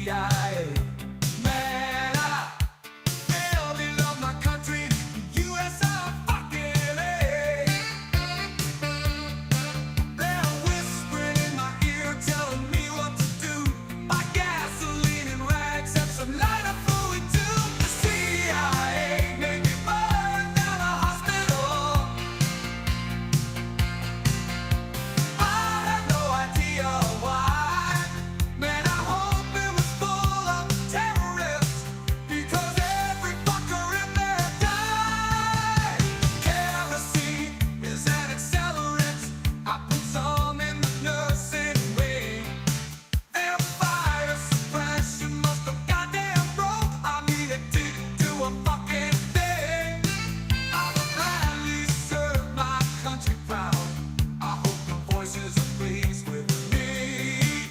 CIA. Man, I really love my country. US are fucking A. They're whispering in my ear, telling me what to do. Buy gasoline and rags, have some lighter fluid too. The CIA made me burn down a hospital. I have no idea why. Man, I hope it was full of terrorists, because every fucker in there died. Kerosene is an accelerant. I put some in the nursing wing. Their fire suppression must have goddamn broke. I mean, it didn't do a fucking thing. I will gladly serve my country proud. I hope the voices are pleased with me.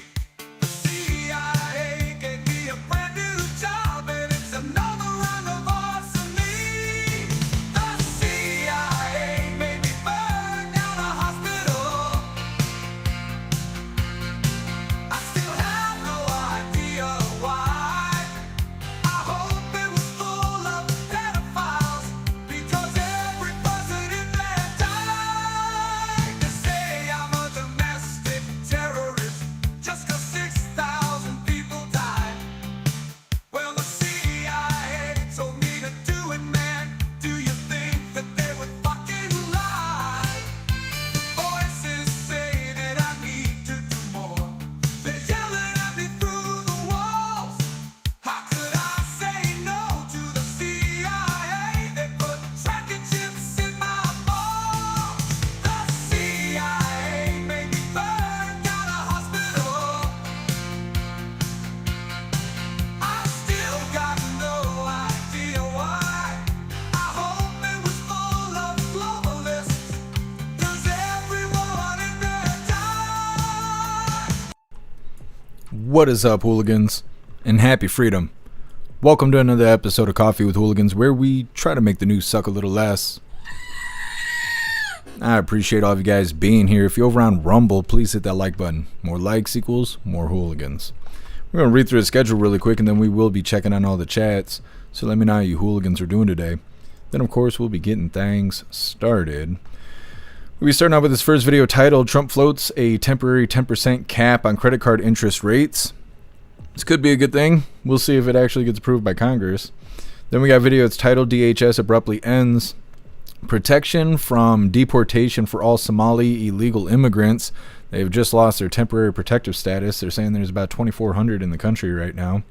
The CIA gave me a brand new job, and it's another round of arson-y. The CIA made me burn down a hospital. I still have no idea why. I hope it was full of pedophiles, because every person in there died. They say I'm a domestic terrorist just 'cause 6,000 people died. Well, the CIA told me to do it, man. Do you think that they would fucking lie? Voices say that I need to do more. They're yelling at me through the walls. How could I say no to the CIA? They put tracking chips in my balls. The CIA made me burn down a hospital. I still got no idea why. I hope it was full of globalists, 'cause everyone in there died. What is up, hooligans, and happy freedom. Welcome to another episode of Coffee with Hooligans, where we try to make the news suck a little less. I appreciate all of you guys being here. If you're over on Rumble, please hit that like button. More likes equals more hooligans. We're going to read through the schedule really quick, and then we will be checking on all the chats. So let me know how you hooligans are doing today. Then, of course, we'll be getting things started. We'll be starting out with this first video titled, Trump floats a temporary 10% cap on credit card interest rates. This could be a good thing. We'll see if it actually gets approved by Congress. Then we got a video, it's titled, DHS abruptly ends protection from deportation for all Somali illegal immigrants. They've just lost their temporary protective status. They're saying there's about 2,400 in the country right now.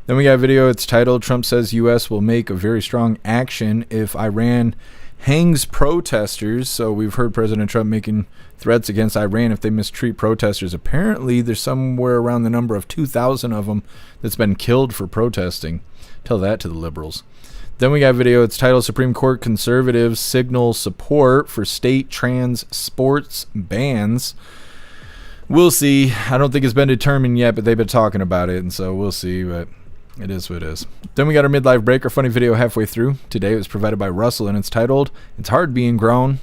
Then we got a video, it's titled, Trump says U.S. will make a very strong action if Iran hangs protesters. So we've heard President Trump making threats against Iran if they mistreat protesters. Apparently there's somewhere around the number of 2,000 of them that's been killed for protesting. Tell that to the liberals. Then we got a video, it's titled, Supreme Court conservatives signal support for state trans sports bans. We'll see. I don't think it's been determined yet, but they've been talking about it, and so we'll see, but it is what it is. Then we got our midlife break, our funny video halfway through. Today it was provided by Russell, and it's titled, It's Hard Being Grown.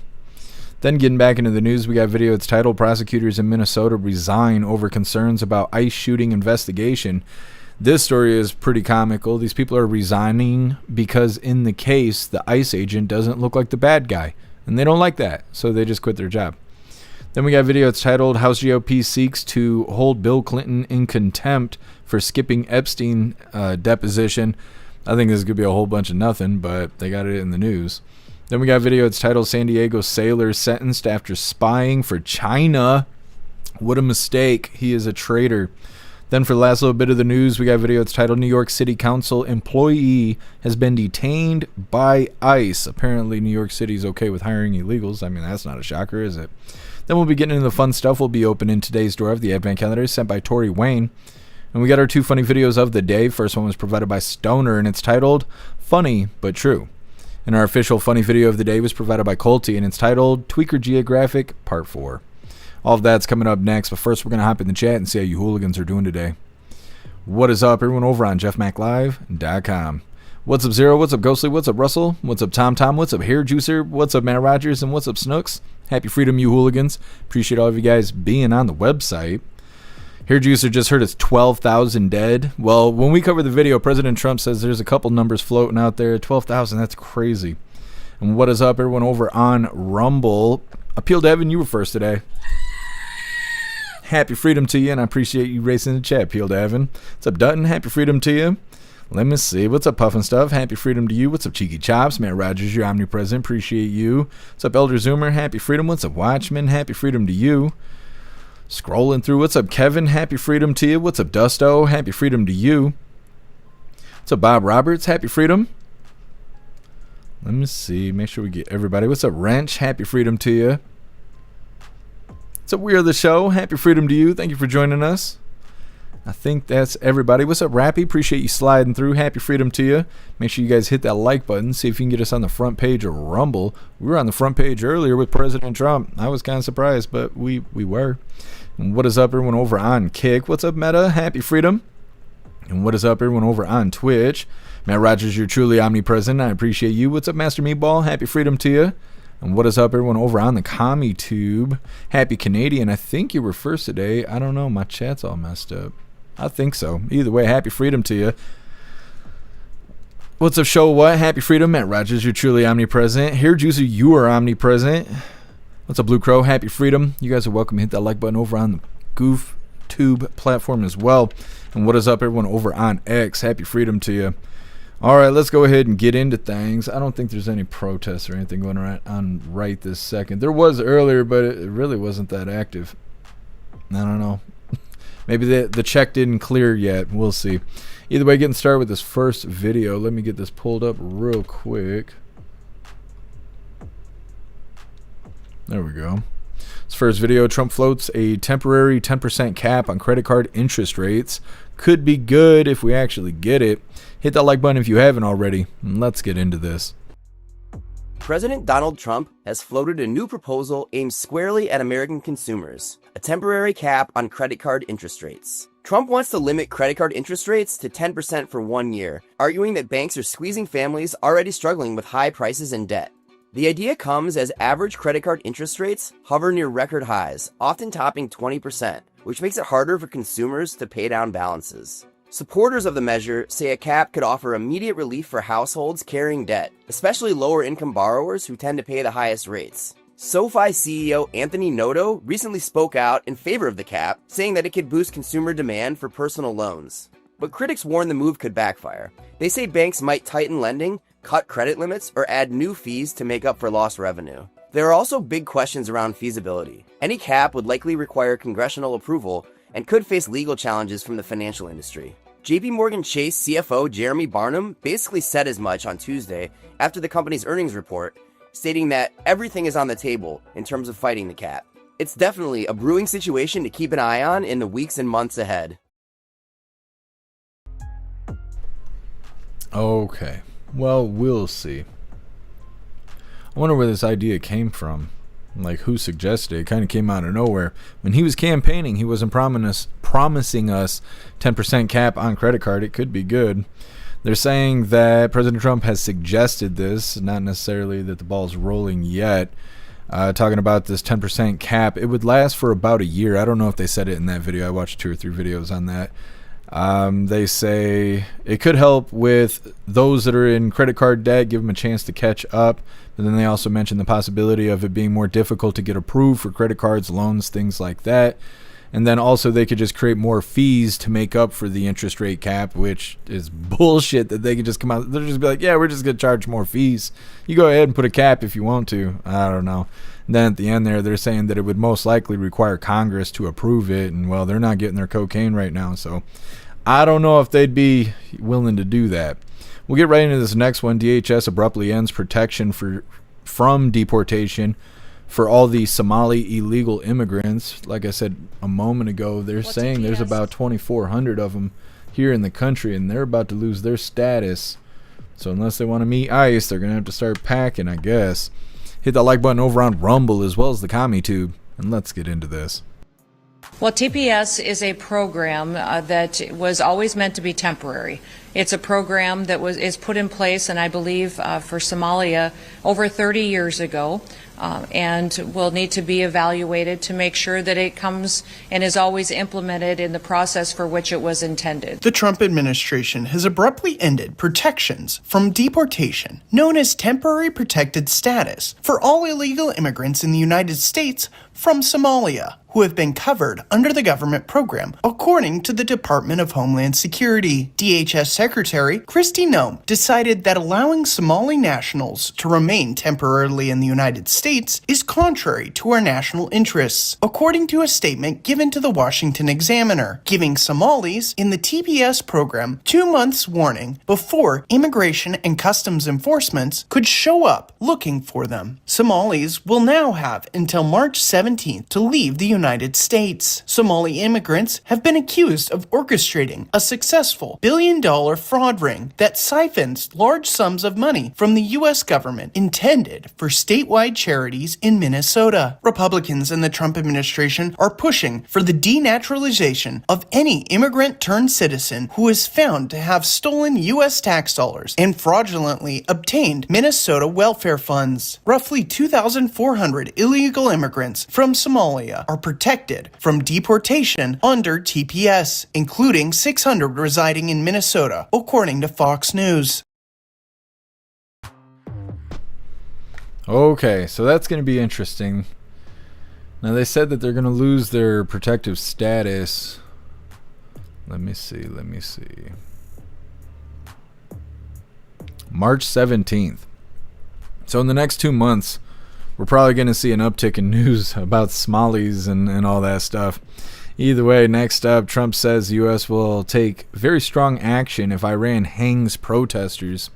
Then getting back into the news, we got a video, it's titled, Prosecutors in Minnesota resign over concerns about ICE shooting investigation. This story is pretty comical. These people are resigning because in the case, the ICE agent doesn't look like the bad guy, and they don't like that, so they just quit their job. Then we got a video, it's titled, House GOP seeks to hold Bill Clinton in contempt for skipping Epstein deposition. I think this is going to be a whole bunch of nothing, but they got it in the news. Then we got a video, it's titled, San Diego sailor sentenced after spying for China. What a mistake. He is a traitor. Then for the last little bit of the news, we got a video, it's titled, New York City Council employee has been detained by ICE. Apparently New York City is okay with hiring illegals. I mean, that's not a shocker, is it? Then we'll be getting into the fun stuff. We'll be opening today's door of the Advent Calendar sent by Tori Wayne. And we got our two funny videos of the day. First one was provided by Stoner, and it's titled, Funny But True. And our official funny video of the day was provided by Colty, and it's titled, Tweaker Geographic Part 4. All of that's coming up next, but first we're going to hop in the chat and see how you hooligans are doing today. What is up, everyone over on jeffmaclive.com. What's up, Zero? What's up, Ghostly? What's up, Russell? What's up, Tom? What's up, Hair Juicer? What's up, Matt Rogers? And what's up, Snooks? Happy freedom, you hooligans. Appreciate all of you guys being on the website. Hair Juicer just heard it's 12,000 dead. Well, when we cover the video, President Trump says there's a couple numbers floating out there. 12,000, that's crazy. And what is up, everyone over on Rumble? Appeal Devin, you were first today. Happy freedom to you, and I appreciate you racing the chat, Appeal Devin. What's up, Dutton? Happy freedom to you. Let me see. What's up, Puffin Stuff? Happy freedom to you. What's up, Cheeky Chops? Matt Rogers, you're omnipresent. Appreciate you. What's up, Elder Zoomer? Happy freedom. What's up, Watchman? Happy freedom to you. Scrolling through. What's up, Kevin? Happy freedom to you. What's up, Dusto? Happy freedom to you. What's up, Bob Roberts? Happy freedom. Let me see. Make sure we get everybody. What's up, Wrench? Happy freedom to you. What's up, We Are the Show? Happy freedom to you. Thank you for joining us. I think that's everybody. What's up, Rappy? Appreciate you sliding through. Happy freedom to you. Make sure you guys hit that like button. See if you can get us on the front page of Rumble. We were on the front page earlier with President Trump. I was kind of surprised, but we were. And what is up, everyone over on Kick? What's up, Meta? Happy freedom. And what is up, everyone over on Twitch? Matt Rogers, you're truly omnipresent. I appreciate you. What's up, Master Meatball? Happy freedom to you. And what is up, everyone over on the Commie Tube? Happy Canadian. I think you were first today. I don't know. My chat's all messed up. I think so. Either way, happy freedom to you. What's up, show what? Happy freedom. Matt Rogers, you're truly omnipresent. Hair Juicer, you are omnipresent. What's up, Blue Crow? Happy freedom. You guys are welcome to hit that like button over on the Goof Tube platform as well. And what is up, everyone over on X? Happy freedom to you. All right, let's go ahead and get into things. I don't think there's any protests or anything going on right this second. There was earlier, but it really wasn't that active. I don't know. Maybe the check didn't clear yet. We'll see. Either way, getting started with this first video. Let me get this pulled up real quick. There we go. This first video, Trump floats a temporary 10% cap on credit card interest rates. Could be good if we actually get it. Hit that like button if you haven't already. And let's get into this. President Donald Trump has floated a new proposal aimed squarely at American consumers, a temporary cap on credit card interest rates. Trump wants to limit credit card interest rates to 10% for 1 year, arguing that banks are squeezing families already struggling with high prices and debt. The idea comes as average credit card interest rates hover near record highs, often topping 20%, which makes it harder for consumers to pay down balances. Supporters of the measure say a cap could offer immediate relief for households carrying debt, especially lower-income borrowers who tend to pay the highest rates. SoFi CEO Anthony Noto recently spoke out in favor of the cap, saying that it could boost consumer demand for personal loans. But critics warn the move could backfire. They say banks might tighten lending, cut credit limits, or add new fees to make up for lost revenue. There are also big questions around feasibility. Any cap would likely require congressional approval and could face legal challenges from the financial industry. JP Morgan Chase CFO Jeremy Barnum basically said as much on Tuesday after the company's earnings report, stating that everything is on the table in terms of fighting the cap. It's definitely a brewing situation to keep an eye on in the weeks and months ahead. Okay. Well, we'll see. I wonder where this idea came from. Like, who suggested it? It kind of came out of nowhere. When he was campaigning, he wasn't promising us 10% cap on credit card. It could be good. They're saying that President Trump has suggested this, not necessarily that the ball's rolling yet. Talking about this 10% cap. It would last for about a year. I don't know if they said it in that video. I watched 2 or 3 videos on that. They say it could help with those that are in credit card debt, give them a chance to catch up. But then they also mentioned the possibility of it being more difficult to get approved for credit cards, loans, things like that. And then also they could just create more fees to make up for the interest rate cap, which is bullshit that they could just come out. They'll just be like, yeah, we're just going to charge more fees. You go ahead and put a cap if you want to. I don't know. And then at the end there, they're saying that it would most likely require Congress to approve it. And, well, they're not getting their cocaine right now. So I don't know if they'd be willing to do that. We'll get right into this next one. DHS abruptly ends protection from deportation for all the Somali illegal immigrants. Like I said a moment ago, they're saying TPS? There's about 2,400 of them here in the country, and they're about to lose their status. So unless they want to meet ICE, they're going to have to start packing, I guess. Hit that like button over on Rumble as well as the Commie Tube, and let's get into this. Well, TPS is a program that was always meant to be temporary. It's a program that is put in place, and I believe for Somalia over 30 years ago. and will need to be evaluated to make sure that it comes and is always implemented in the process for which it was intended. The Trump administration has abruptly ended protections from deportation, known as temporary protected status, for all illegal immigrants in the United States from Somalia, who have been covered under the government program, according to the Department of Homeland Security. DHS Secretary Kristi Noem decided that allowing Somali nationals to remain temporarily in the United States is contrary to our national interests, according to a statement given to the Washington Examiner, giving Somalis in the TPS program 2 months warning before Immigration and Customs Enforcement could show up looking for them. Somalis will now have until March 17th to leave the United States. Somali immigrants have been accused of orchestrating a successful billion-dollar fraud ring that siphons large sums of money from the U.S. government intended for statewide charities in Minnesota. Republicans in the Trump administration are pushing for the denaturalization of any immigrant-turned-citizen who is found to have stolen U.S. tax dollars and fraudulently obtained Minnesota welfare funds. Roughly 2,400 illegal immigrants from Somalia are protected from deportation under TPS, including 600 residing in Minnesota, according to Fox News. Okay, so that's going to be interesting. Now, they said that they're going to lose their protective status. Let me see. March 17th. So in the next 2 months, we're probably going to see an uptick in news about Somalis and all that stuff. Either way, next up, Trump says the U.S. will take very strong action if Iran hangs protesters.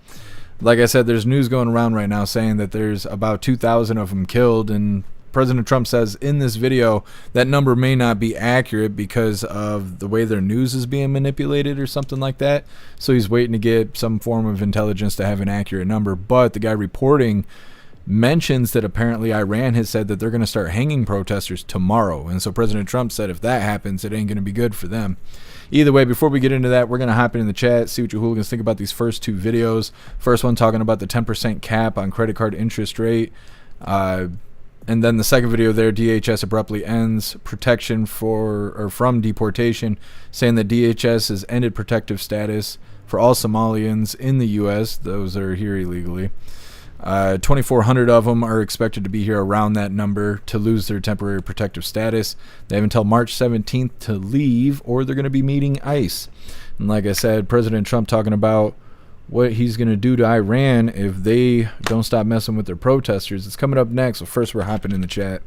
Like I said, there's news going around right now saying that there's about 2,000 of them killed, and President Trump says in this video that number may not be accurate because of the way their news is being manipulated or something like that. So he's waiting to get some form of intelligence to have an accurate number. But the guy reporting mentions that apparently Iran has said that they're going to start hanging protesters tomorrow. And so President Trump said if that happens, it ain't going to be good for them. Either way, before we get into that, we're going to hop into the chat, see what you hooligans think about these first two videos. First one talking about the 10% cap on credit card interest rate. And then the second video there, DHS abruptly ends protection from deportation, saying that DHS has ended protective status for all Somalians in the U.S., those that are here illegally. 2,400 of them are expected to be here around that number to lose their temporary protective status. They have until March 17th to leave, or they're going to be meeting ICE. And like I said, President Trump talking about what he's going to do to Iran if they don't stop messing with their protesters. It's coming up next. So first, we're hopping in the chat.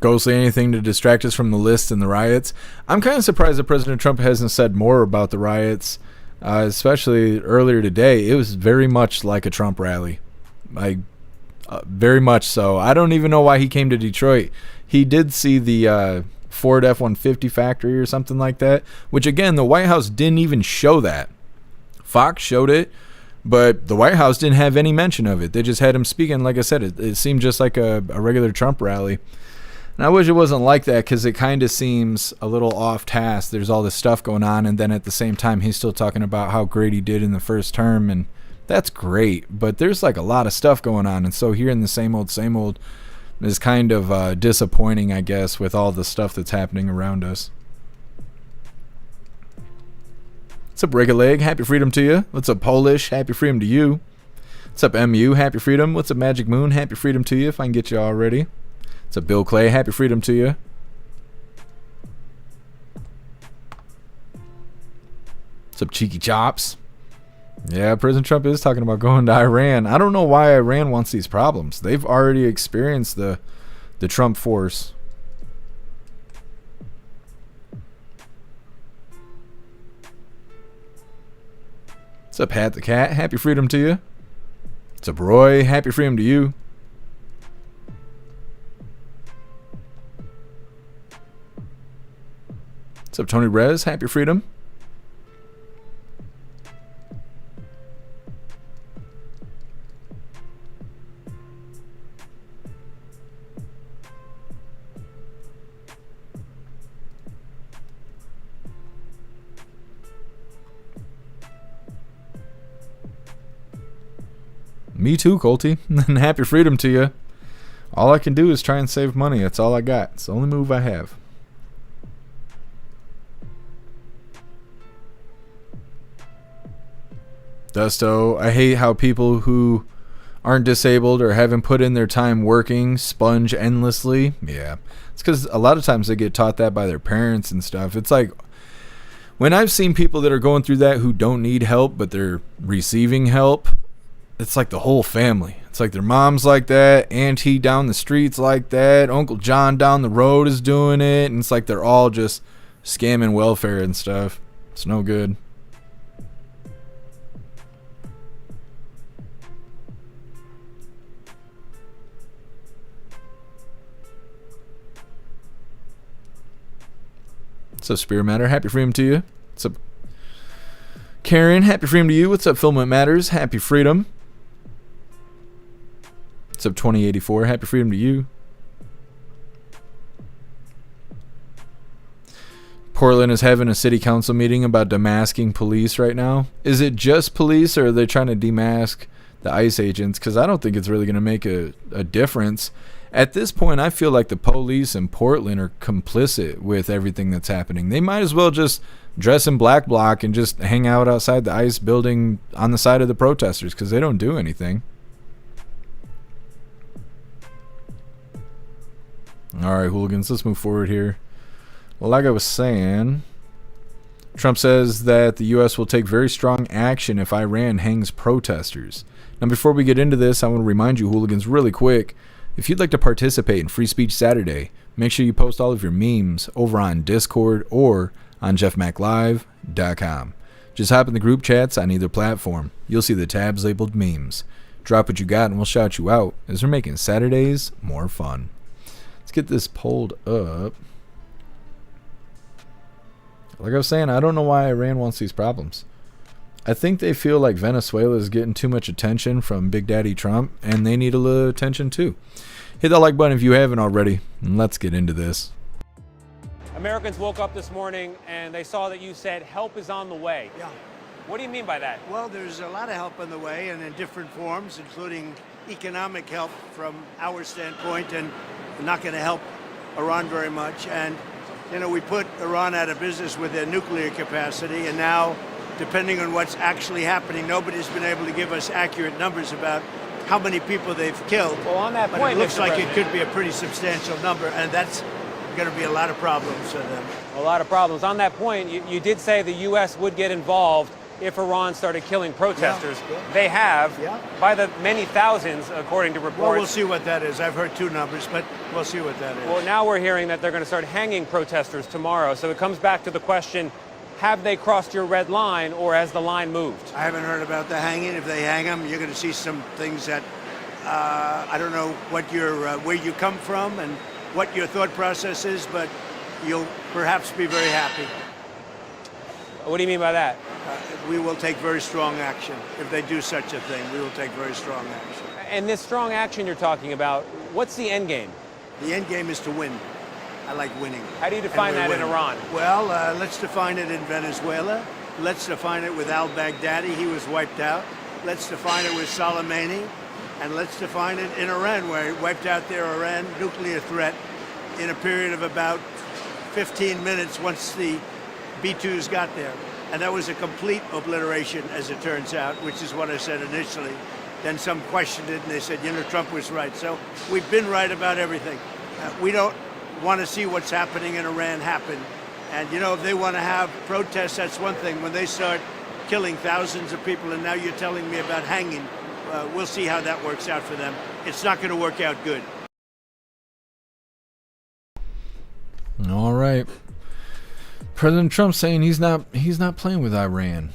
Ghostly, anything to distract us from the list and the riots? I'm kind of surprised that President Trump hasn't said more about the riots, especially earlier today. It was very much like a Trump rally. Very much so. I don't even know why he came to Detroit. He did see the Ford F-150 factory or something like that, which, again, the White House didn't even show that. Fox showed it, but the White House didn't have any mention of it. They just had him speaking. Like I said, it seemed just like a regular Trump rally. And I wish it wasn't like that, because it kind of seems a little off task. There's all this stuff going on, and then at the same time, he's still talking about how great he did in the first term, and that's great. But there's like a lot of stuff going on, and so hearing the same old is kind of disappointing, I guess, with all the stuff that's happening around us. What's up, Break a Leg? Happy freedom to you. What's up, Polish? Happy freedom to you. What's up, MU? Happy freedom. What's up, Magic Moon? Happy freedom to you, if I can get you already. What's up, Bill Clay? Happy freedom to you. What's up, Cheeky Chops? Yeah, President Trump is talking about going to Iran. I don't know why Iran wants these problems. They've already experienced the Trump force. What's up, Hat the Cat? Happy freedom to you. What's up, Roy? Happy freedom to you. What's up, Tony Rez? Happy freedom. Me too, Colty. And happy freedom to you. All I can do is try and save money. That's all I got. It's the only move I have. Dusto, I hate how people who aren't disabled or haven't put in their time working sponge endlessly. Yeah, it's because a lot of times they get taught that by their parents and stuff. It's like when I've seen people that are going through that who don't need help but they're receiving help, it's like the whole family. It's like their mom's like that, auntie down the street's like that, Uncle John down the road is doing it, and it's like they're all just scamming welfare and stuff. It's no good. What's up, Spirit Matter? Happy freedom to you. What's up, Karen? Happy freedom to you. What's up, Filament Matters? Happy freedom. What's up, 2084? Happy freedom to you. Portland is having a city council meeting about demasking police right now. Is it just police, or are they trying to demask the ICE agents? Because I don't think it's really going to make a difference. At this point, I feel like the police in Portland are complicit with everything that's happening. They might as well just dress in black bloc and just hang out outside the ICE building on the side of the protesters, because they don't do anything. All right, hooligans, let's move forward here. Like I was saying, Trump says that the U.S. will take very strong action if Iran hangs protesters. Now, before we get into this, I want to remind you, hooligans, really quick, if you'd like to participate in Free Speech Saturday, make sure you post all of your memes over on Discord or on jeffmaclive.com. Just hop in the group chats on either platform. You'll see the tabs labeled memes. Drop what you got and we'll shout you out, as we're making Saturdays more fun. Let's get this pulled up. Like I was saying, I don't know why Iran wants these problems. I think they feel like Venezuela is getting too much attention from Big Daddy Trump, and they need a little attention too. Hit that like button if you haven't already, and let's get into this. Americans woke up this morning and they saw that you said help is on the way. Yeah. What do you mean by that? Well, there's a lot of help on the way, and in different forms, including economic help from our standpoint, and not going to help Iran very much. And, you know, we put Iran out of business with their nuclear capacity, and now, depending on what's actually happening, nobody's been able to give us accurate numbers about how many people they've killed. Well, on that but point, it looks Mr. like President, it could be a pretty substantial number, and that's going to be a lot of problems for them. a lot of problems. On that point, you did say the U.S. would get involved if Iran started killing protesters. Yeah. They have, Yeah. by the many thousands, according to reports. Well, we'll see what that is. I've heard two numbers, but we'll see what that is. Well, now we're hearing that they're going to start hanging protesters tomorrow. So it comes back to the question, have they crossed your red line, or has the line moved? I haven't heard about the hanging. If they hang them, you're going to see some things that I don't know what your where you come from and what your thought process is, but you'll perhaps be very happy. What do you mean by that? We will take very strong action. If they do such a thing, we will take very strong action. And this strong action you're talking about, what's the end game? The end game is to win. I like winning. How do you define And we that in win. Iran? Well, let's define it in Venezuela. Let's define it with al-Baghdadi. He was wiped out. Let's define it with Soleimani. And let's define it in Iran, where he wiped out their Iran nuclear threat in a period of about 15 minutes once the B-2s got there. And that was a complete obliteration, as it turns out, which is what I said initially. Then some questioned it, and they said, you know, Trump was right. So we've been right about everything. We don't want to see what's happening in Iran happen. And, you know, if they want to have protests, that's one thing. When they start killing thousands of people, and now you're telling me about hanging, we'll see how that works out for them. It's not going to work out good. All right. President Trump saying he's not playing with Iran.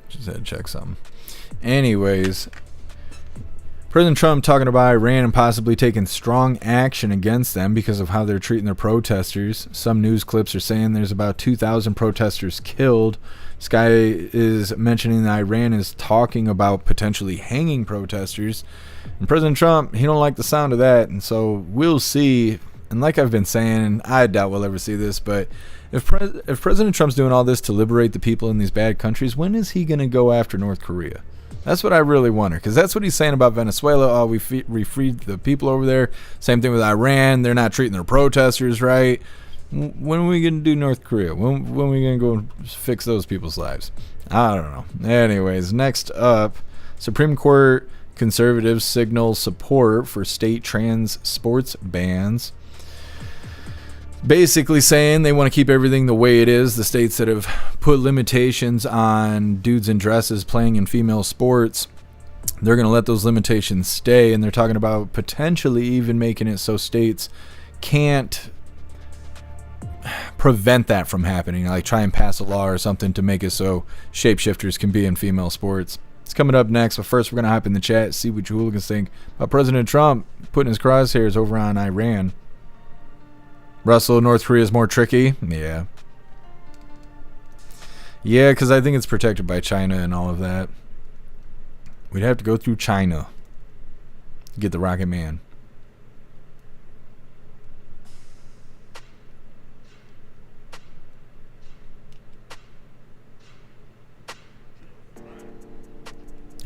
Just had to check something. Anyways, President Trump talking about Iran and possibly taking strong action against them because of how they're treating their protesters. Some news clips are saying there's about 2,000 protesters killed. This guy is mentioning that Iran is talking about potentially hanging protesters. And President Trump, he don't like the sound of that. And so we'll see. And like I've been saying, I doubt we'll ever see this, but if President Trump's doing all this to liberate the people in these bad countries, when is he going to go after North Korea? That's what I really wonder, because that's what he's saying about Venezuela. Oh, we freed the people over there. Same thing with Iran. They're not treating their protesters right. When are we going to do North Korea? When are we going to go fix those people's lives? I don't know. Anyways, next up, Supreme Court conservatives signal support for state trans sports bans. Basically saying they want to keep everything the way it is. The states that have put limitations on dudes in dresses playing in female sports, they're going to let those limitations stay. And they're talking about potentially even making it so states can't prevent that from happening, like try and pass a law or something to make it so shapeshifters can be in female sports. It's coming up next, but first we're going to hop in the chat, see what you hooligans think about President Trump putting his crosshairs over on Iran. Russell, North Korea is more tricky. Yeah, because I think it's protected by China and all of that. We'd have to go through China to get the Rocket Man.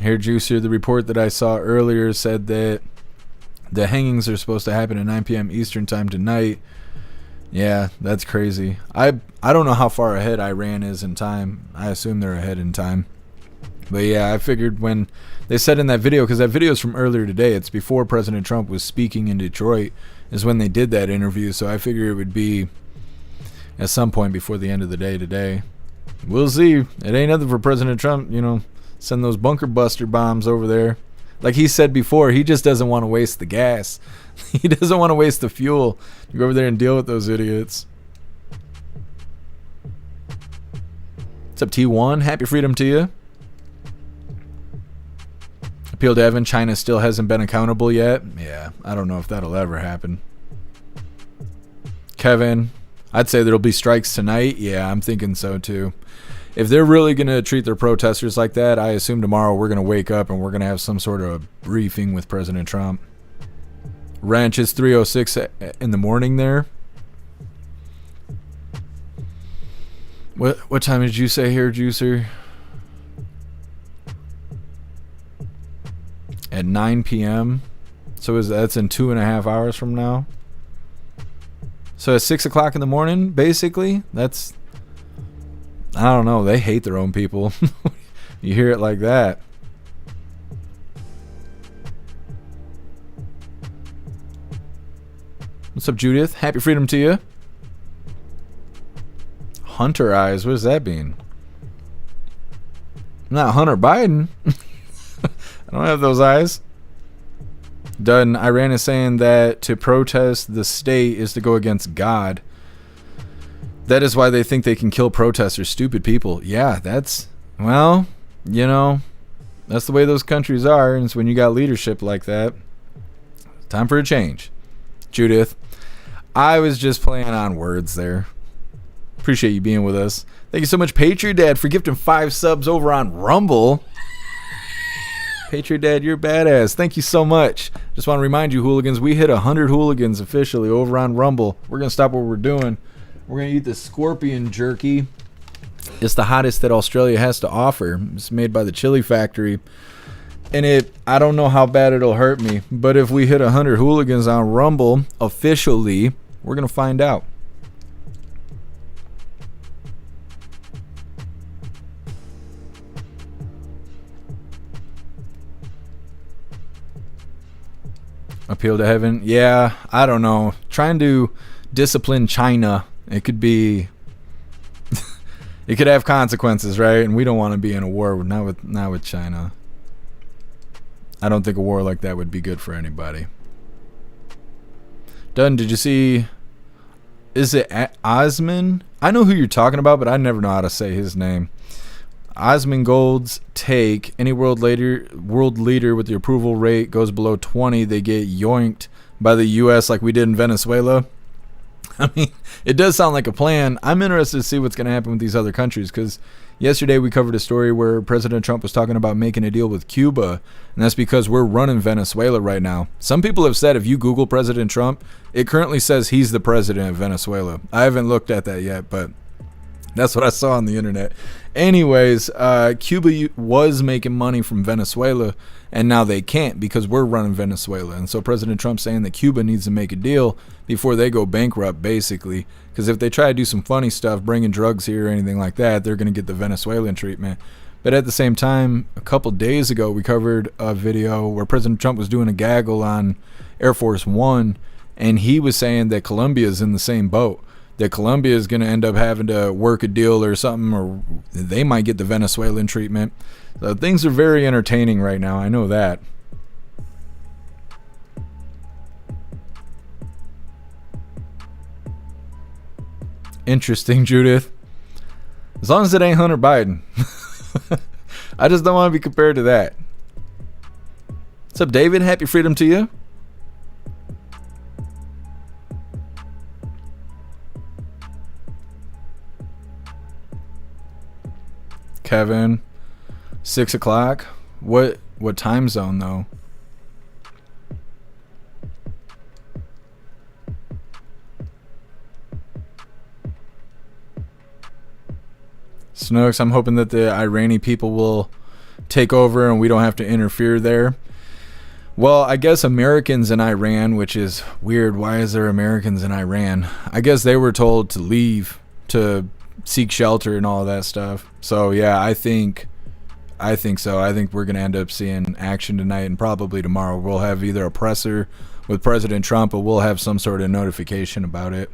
Hair Juicer, the report that I saw earlier said that the hangings are supposed to happen at 9 p.m. Eastern time tonight. Yeah, that's crazy. I don't know how far ahead Iran is in time. I assume they're ahead in time. But yeah, I figured when they said in that video, because that video is from earlier today, it's before President Trump was speaking in Detroit, is when they did that interview. So I figured it would be at some point before the end of the day today. We'll see. It ain't nothing for President Trump, you know, send those bunker buster bombs over there. Like he said before, he just doesn't want to waste the gas. He doesn't want to waste the fuel to go over there and deal with those idiots. What's up, T1? Happy freedom to you. Appeal to Evan. China still hasn't been accountable yet. Yeah, I don't know if that'll ever happen. Kevin, I'd say there'll be strikes tonight. Yeah, I'm thinking so too. If they're really going to treat their protesters like that, I assume tomorrow we're going to wake up and we're going to have some sort of briefing with President Trump. Ranch is 3:06 in the morning there. What time did you say here, Juicer? At 9 p.m. So that's in 2.5 hours from now. So at 6 o'clock in the morning, basically, that's... I don't know. They hate their own people. You hear it like that. What's up, Judith? Happy freedom to you. Hunter eyes. What does that mean? I'm not Hunter Biden. I don't have those eyes. Done. Iran is saying that to protest the state is to go against God. That is why they think they can kill protesters. Stupid people. Yeah, that's... Well, you know, that's the way those countries are. And it's when you got leadership like that. Time for a change. Judith, I was just playing on words there. Appreciate you being with us. Thank you so much, Patriot Dad, for gifting 5 subs over on Rumble. Patriot Dad, you're badass. Thank you so much. Just want to remind you, hooligans, we hit 100 hooligans officially over on Rumble. We're going to stop what we're doing. We're going to eat the scorpion jerky. It's the hottest that Australia has to offer. It's made by the Chili Factory. And I don't know how bad it'll hurt me, but if we hit 100 hooligans on Rumble officially, we're going to find out. Appeal to heaven. Yeah, I don't know. Trying to discipline China, it could be... it could have consequences, right? And we don't want to be in a war, not with China. I don't think a war like that would be good for anybody. Dunn, did you see... Is it Osman? I know who you're talking about, but I never know how to say his name. Osman Gold's take, any world leader with the approval rate goes below 20, they get yoinked by the U.S. like we did in Venezuela. I mean, it does sound like a plan. I'm interested to see what's going to happen with these other countries, because yesterday we covered a story where President Trump was talking about making a deal with Cuba, and that's because we're running Venezuela right now. Some people have said if you Google President Trump, it currently says he's the president of Venezuela. I haven't looked at that yet, but That's what I saw on the internet. Anyways, Cuba was making money from Venezuela, and now they can't because we're running Venezuela. And so President Trump's saying that Cuba needs to make a deal before they go bankrupt, basically. Because if they try to do some funny stuff, bringing drugs here or anything like that, they're going to get the Venezuelan treatment. But at the same time, a couple days ago, we covered a video where President Trump was doing a gaggle on Air Force One, and he was saying that Colombia is in the same boat. That Colombia is going to end up having to work a deal or something, or they might get the Venezuelan treatment. So things are very entertaining right now. I know that. Interesting, Judith. As long as it ain't Hunter Biden. I just don't want to be compared to that. What's up, David? Happy freedom to you. Kevin, 6 o'clock. What time zone though? Snooks, I'm hoping that the Iranian people will take over and we don't have to interfere there. Well, I guess Americans in Iran, which is weird. Why is there Americans in Iran? I guess they were told to leave to seek shelter and all of that stuff. So yeah, I think so. I think we're gonna end up seeing action tonight and probably tomorrow. We'll have either a presser with President Trump or we'll have some sort of notification about it.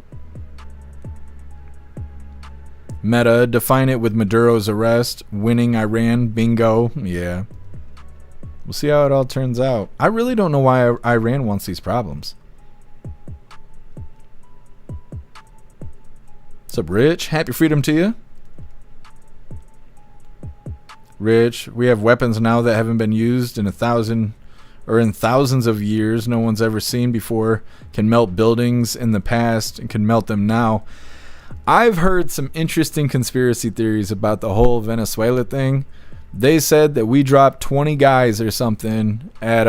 Meta, define it with Maduro's arrest, winning Iran, bingo. Yeah. We'll see how it all turns out. I really don't know why Iran wants these problems. What's up, Rich? Happy freedom to you. Rich, we have weapons now that haven't been used in thousands of years. No one's ever seen before. Can melt buildings in the past and can melt them now. I've heard some interesting conspiracy theories about the whole Venezuela thing. They said that we dropped 20 guys or something at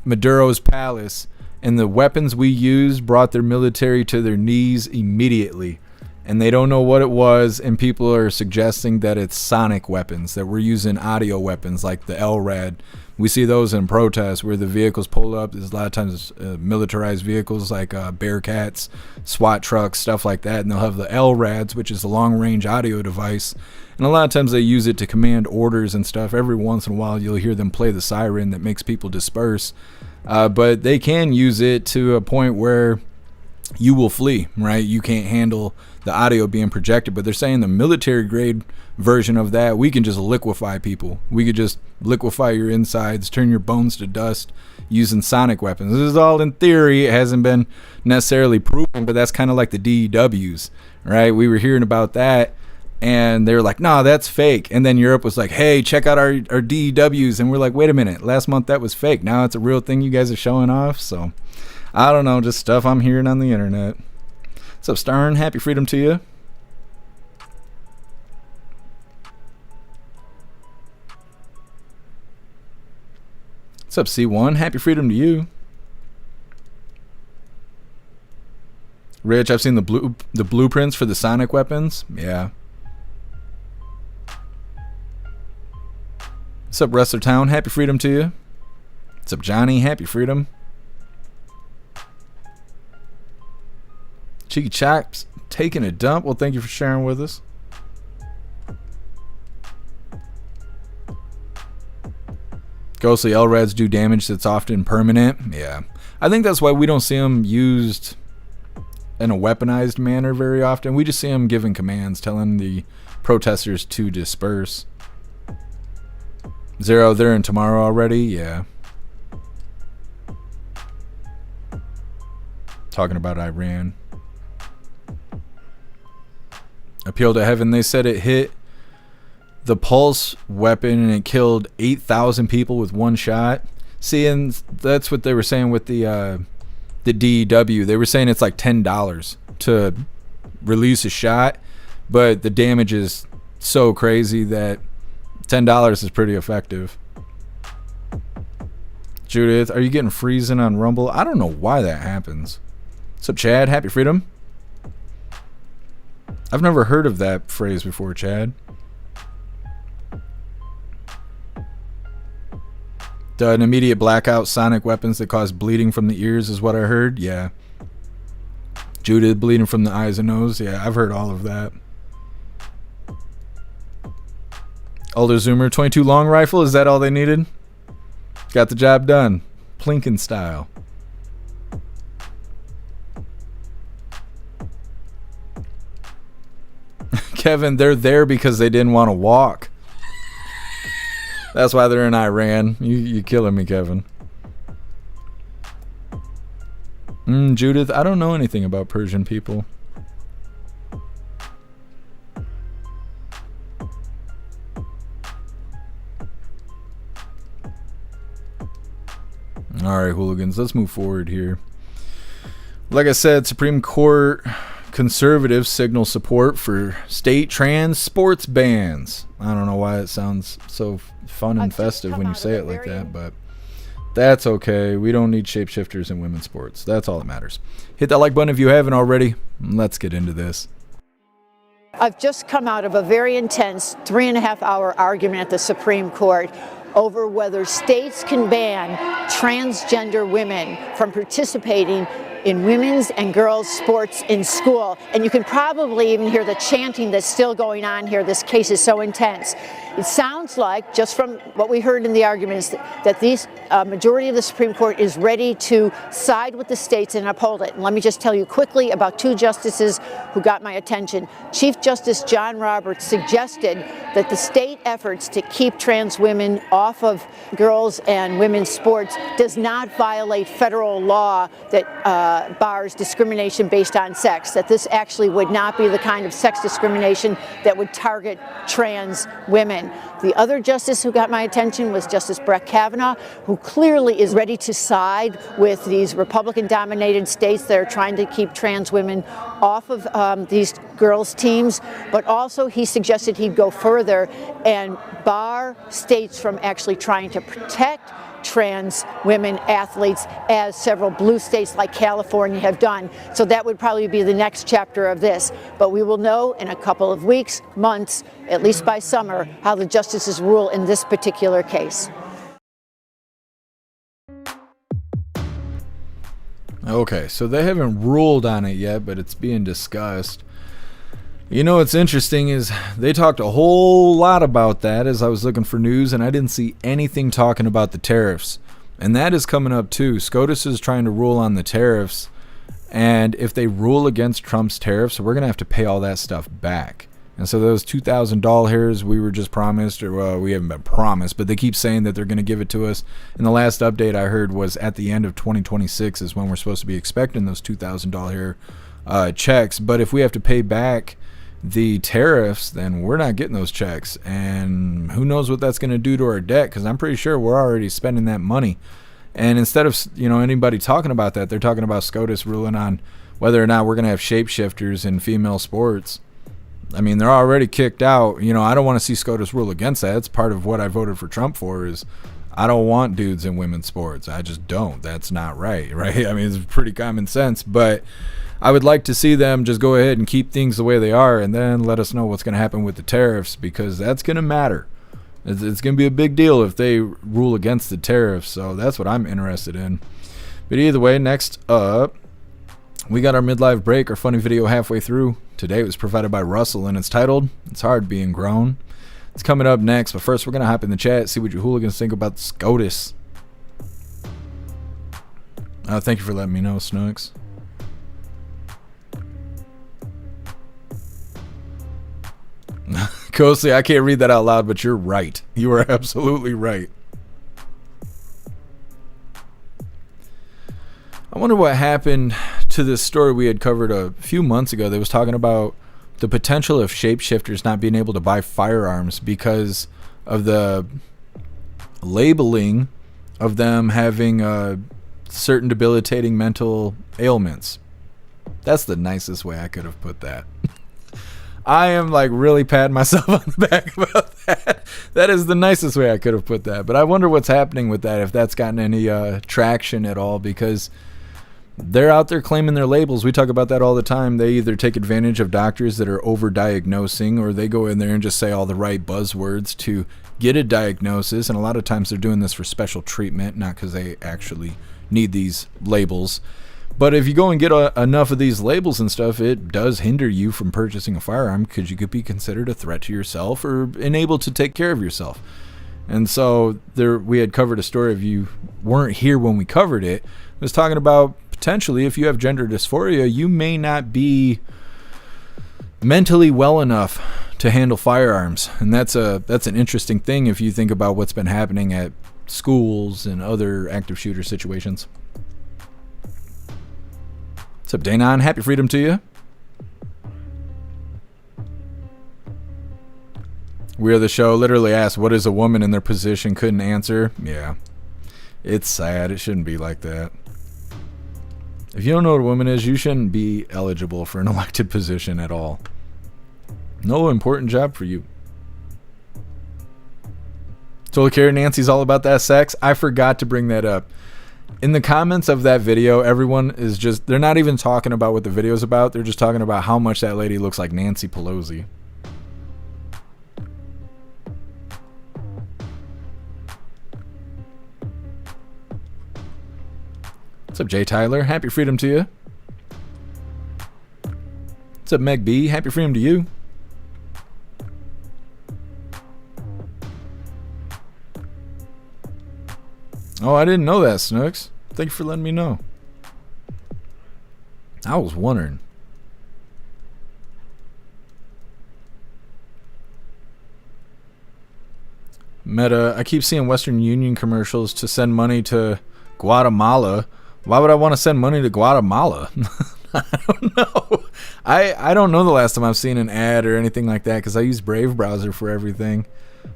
Maduro's palace, and the weapons we used brought their military to their knees immediately. And they don't know what it was, and people are suggesting that it's sonic weapons, that we're using audio weapons like the LRAD. We see those in protests where the vehicles pull up. There's a lot of times militarized vehicles like Bearcats, SWAT trucks, stuff like that, and they'll have the LRADs, which is a long-range audio device. And a lot of times they use it to command orders and stuff. Every once in a while you'll hear them play the siren that makes people disperse. But they can use it to a point where you will flee, right? You can't handle the audio being projected, but they're saying the military grade version of that, we can just liquefy people. We could just liquefy your insides, turn your bones to dust using sonic weapons. This is all in theory. It hasn't been necessarily proven, but that's kind of like the DEWs, right? We were hearing about that and they were like, no, that's fake. And then Europe was like, hey, check out our DEWs. And we're like, wait a minute, last month that was fake. Now it's a real thing you guys are showing off. So I don't know, just stuff I'm hearing on the internet. What's up, Stern? Happy freedom to you. What's up, C1? Happy freedom to you. Rich, I've seen the blueprints for the sonic weapons. Yeah. What's up, Wrestler Town? Happy freedom to you. What's up, Johnny? Happy freedom. Cheeky Chops taking a dump. Well, thank you for sharing with us. Ghostly LRADs do damage that's often permanent. Yeah. I think that's why we don't see them used in a weaponized manner very often. We just see them giving commands, telling the protesters to disperse. Zero, they're in tomorrow already? Yeah. Talking about Iran. Appeal to heaven, they said it hit the pulse weapon and it killed 8,000 people with one shot. See, and that's what they were saying with the DEW. They were saying it's like $10 to release a shot, but the damage is so crazy that $10 is pretty effective. Judith, are you getting freezing on Rumble? I don't know why that happens. What's up, Chad? Happy freedom. I've never heard of that phrase before, Chad. An immediate blackout, sonic weapons that cause bleeding from the ears is what I heard. Yeah. Judith, bleeding from the eyes and nose. Yeah, I've heard all of that. Older Zoomer, 22 long rifle. Is that all they needed? Got the job done. Plinkin style. Kevin, they're there because they didn't want to walk. That's why they're in Iran. You killing me, Kevin. Judith, I don't know anything about Persian people. Alright, hooligans, let's move forward here. Like I said, Supreme Court conservatives signal support for state trans sports bans. I don't know why it sounds so fun and festive when you say it like that, but that's okay. We don't need shapeshifters in women's sports. That's all that matters. Hit that like button if you haven't already. Let's get into this. I've just come out of a very intense 3.5-hour argument at the Supreme Court over whether states can ban transgender women from participating in women's and girls' sports in school. And you can probably even hear the chanting that's still going on here. This case is so intense. It sounds like, just from what we heard in the arguments, that these majority of the Supreme Court is ready to side with the states and uphold it. And let me just tell you quickly about two justices who got my attention. Chief Justice John Roberts suggested that the state efforts to keep trans women off of girls' and women's sports does not violate federal law that bars discrimination based on sex, that this actually would not be the kind of sex discrimination that would target trans women. The other justice who got my attention was Justice Brett Kavanaugh, who clearly is ready to side with these Republican-dominated states that are trying to keep trans women off of these girls' teams, but also he suggested he'd go further and bar states from actually trying to protect trans women athletes, as several blue states like California have done. So that would probably be the next chapter of this. But we will know in a couple of weeks, months, at least by summer, how the justices rule in this particular case. Okay, so they haven't ruled on it yet, but it's being discussed. You know what's interesting is they talked a whole lot about that as I was looking for news, and I didn't see anything talking about the tariffs. And that is coming up too. SCOTUS is trying to rule on the tariffs, and if they rule against Trump's tariffs, we're going to have to pay all that stuff back. And so those $2,000 we were just promised, or well, we haven't been promised, but they keep saying that they're going to give it to us. And the last update I heard was at the end of 2026 is when we're supposed to be expecting those $2,000 checks. But if we have to pay back the tariffs, then we're not getting those checks, and who knows what that's going to do to our debt, because I'm pretty sure we're already spending that money. And instead of anybody talking about that, they're talking about SCOTUS ruling on whether or not we're going to have shapeshifters in female sports. I mean, they're already kicked out. I don't want to see SCOTUS rule against that. It's part of what I voted for Trump for, is I don't want dudes in women's sports. I just don't. That's not right? I mean, it's pretty common sense, but I would like to see them just go ahead and keep things the way they are, and then let us know what's going to happen with the tariffs, because that's going to matter. It's going to be a big deal if they rule against the tariffs, so that's what I'm interested in. But either way, next up, we got our midlife break, our funny video halfway through. Today it was provided by Russell, and it's titled, "It's Hard Being Grown." It's coming up next, but first we're going to hop in the chat, see what you hooligans think about SCOTUS. Thank you for letting me know, Snooks. Cosley, I can't read that out loud, but you're right. You are absolutely right. I wonder what happened to this story we had covered a few months ago that was talking about the potential of shapeshifters not being able to buy firearms because of the labeling of them having certain debilitating mental ailments. That's the nicest way I could have put that. I am like really patting myself on the back about that. That is the nicest way I could have put that. But I wonder what's happening with that, if that's gotten any traction at all, because they're out there claiming their labels. We talk about that all the time. They either take advantage of doctors that are overdiagnosing, or they go in there and just say all the right buzzwords to get a diagnosis. And a lot of times they're doing this for special treatment, not because they actually need these labels. But if you go and get enough of these labels and stuff, it does hinder you from purchasing a firearm, because you could be considered a threat to yourself or unable to take care of yourself. And so we had covered a story, if you weren't here when we covered it, was talking about potentially if you have gender dysphoria, you may not be mentally well enough to handle firearms. And that's an interesting thing if you think about what's been happening at schools and other active shooter situations. What's up, Danon? Happy freedom to you. We Are the Show literally asked, what is a woman in their position? Couldn't answer. Yeah. It's sad. It shouldn't be like that. If you don't know what a woman is, you shouldn't be eligible for an elected position at all. No important job for you. Total care, Nancy's all about that sex. I forgot to bring that up. In the comments of that video, everyone is just, they're not even talking about what the video's about. They're just talking about how much that lady looks like Nancy Pelosi. What's up, Jay Tyler? Happy freedom to you. What's up, Meg B? Happy freedom to you. Oh, I didn't know that, Snooks. Thank you for letting me know. I was wondering. Meta, I keep seeing Western Union commercials to send money to Guatemala. Why would I want to send money to Guatemala? I don't know. I don't know the last time I've seen an ad or anything like that, because I use Brave browser for everything.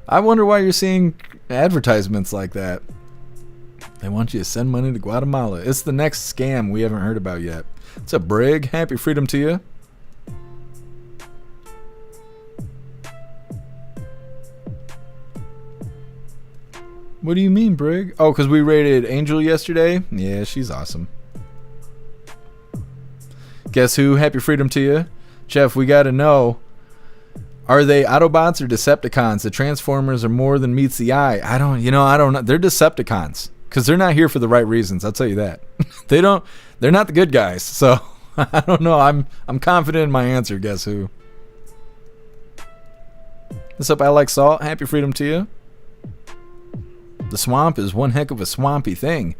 I wonder why you're seeing advertisements like that. They want you to send money to Guatemala. It's the next scam we haven't heard about yet. What's up, Brig? Happy freedom to you. What do you mean, Brig? Oh, because we rated Angel yesterday? Yeah, she's awesome. Guess who? Happy freedom to you. Jeff, we got to know, are they Autobots or Decepticons? The Transformers are more than meets the eye. I don't know. They're Decepticons. Because they're not here for the right reasons, I'll tell you that. They're not the good guys. So, I don't know. I'm confident in my answer. Guess who? What's up, I like salt? Happy freedom to you. The swamp is one heck of a swampy thing.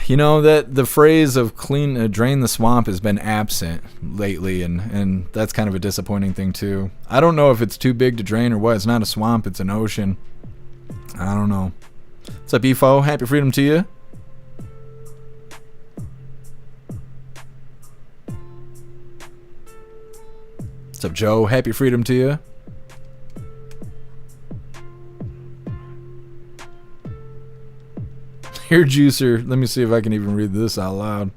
You know, that the phrase of drain the swamp has been absent lately, and that's kind of a disappointing thing too. I don't know if it's too big to drain or what. It's not a swamp, it's an ocean. I don't know. What's up, Efo? Happy freedom to you. What's up, Joe? Happy freedom to you. Here, Juicer. Let me see if I can even read this out loud.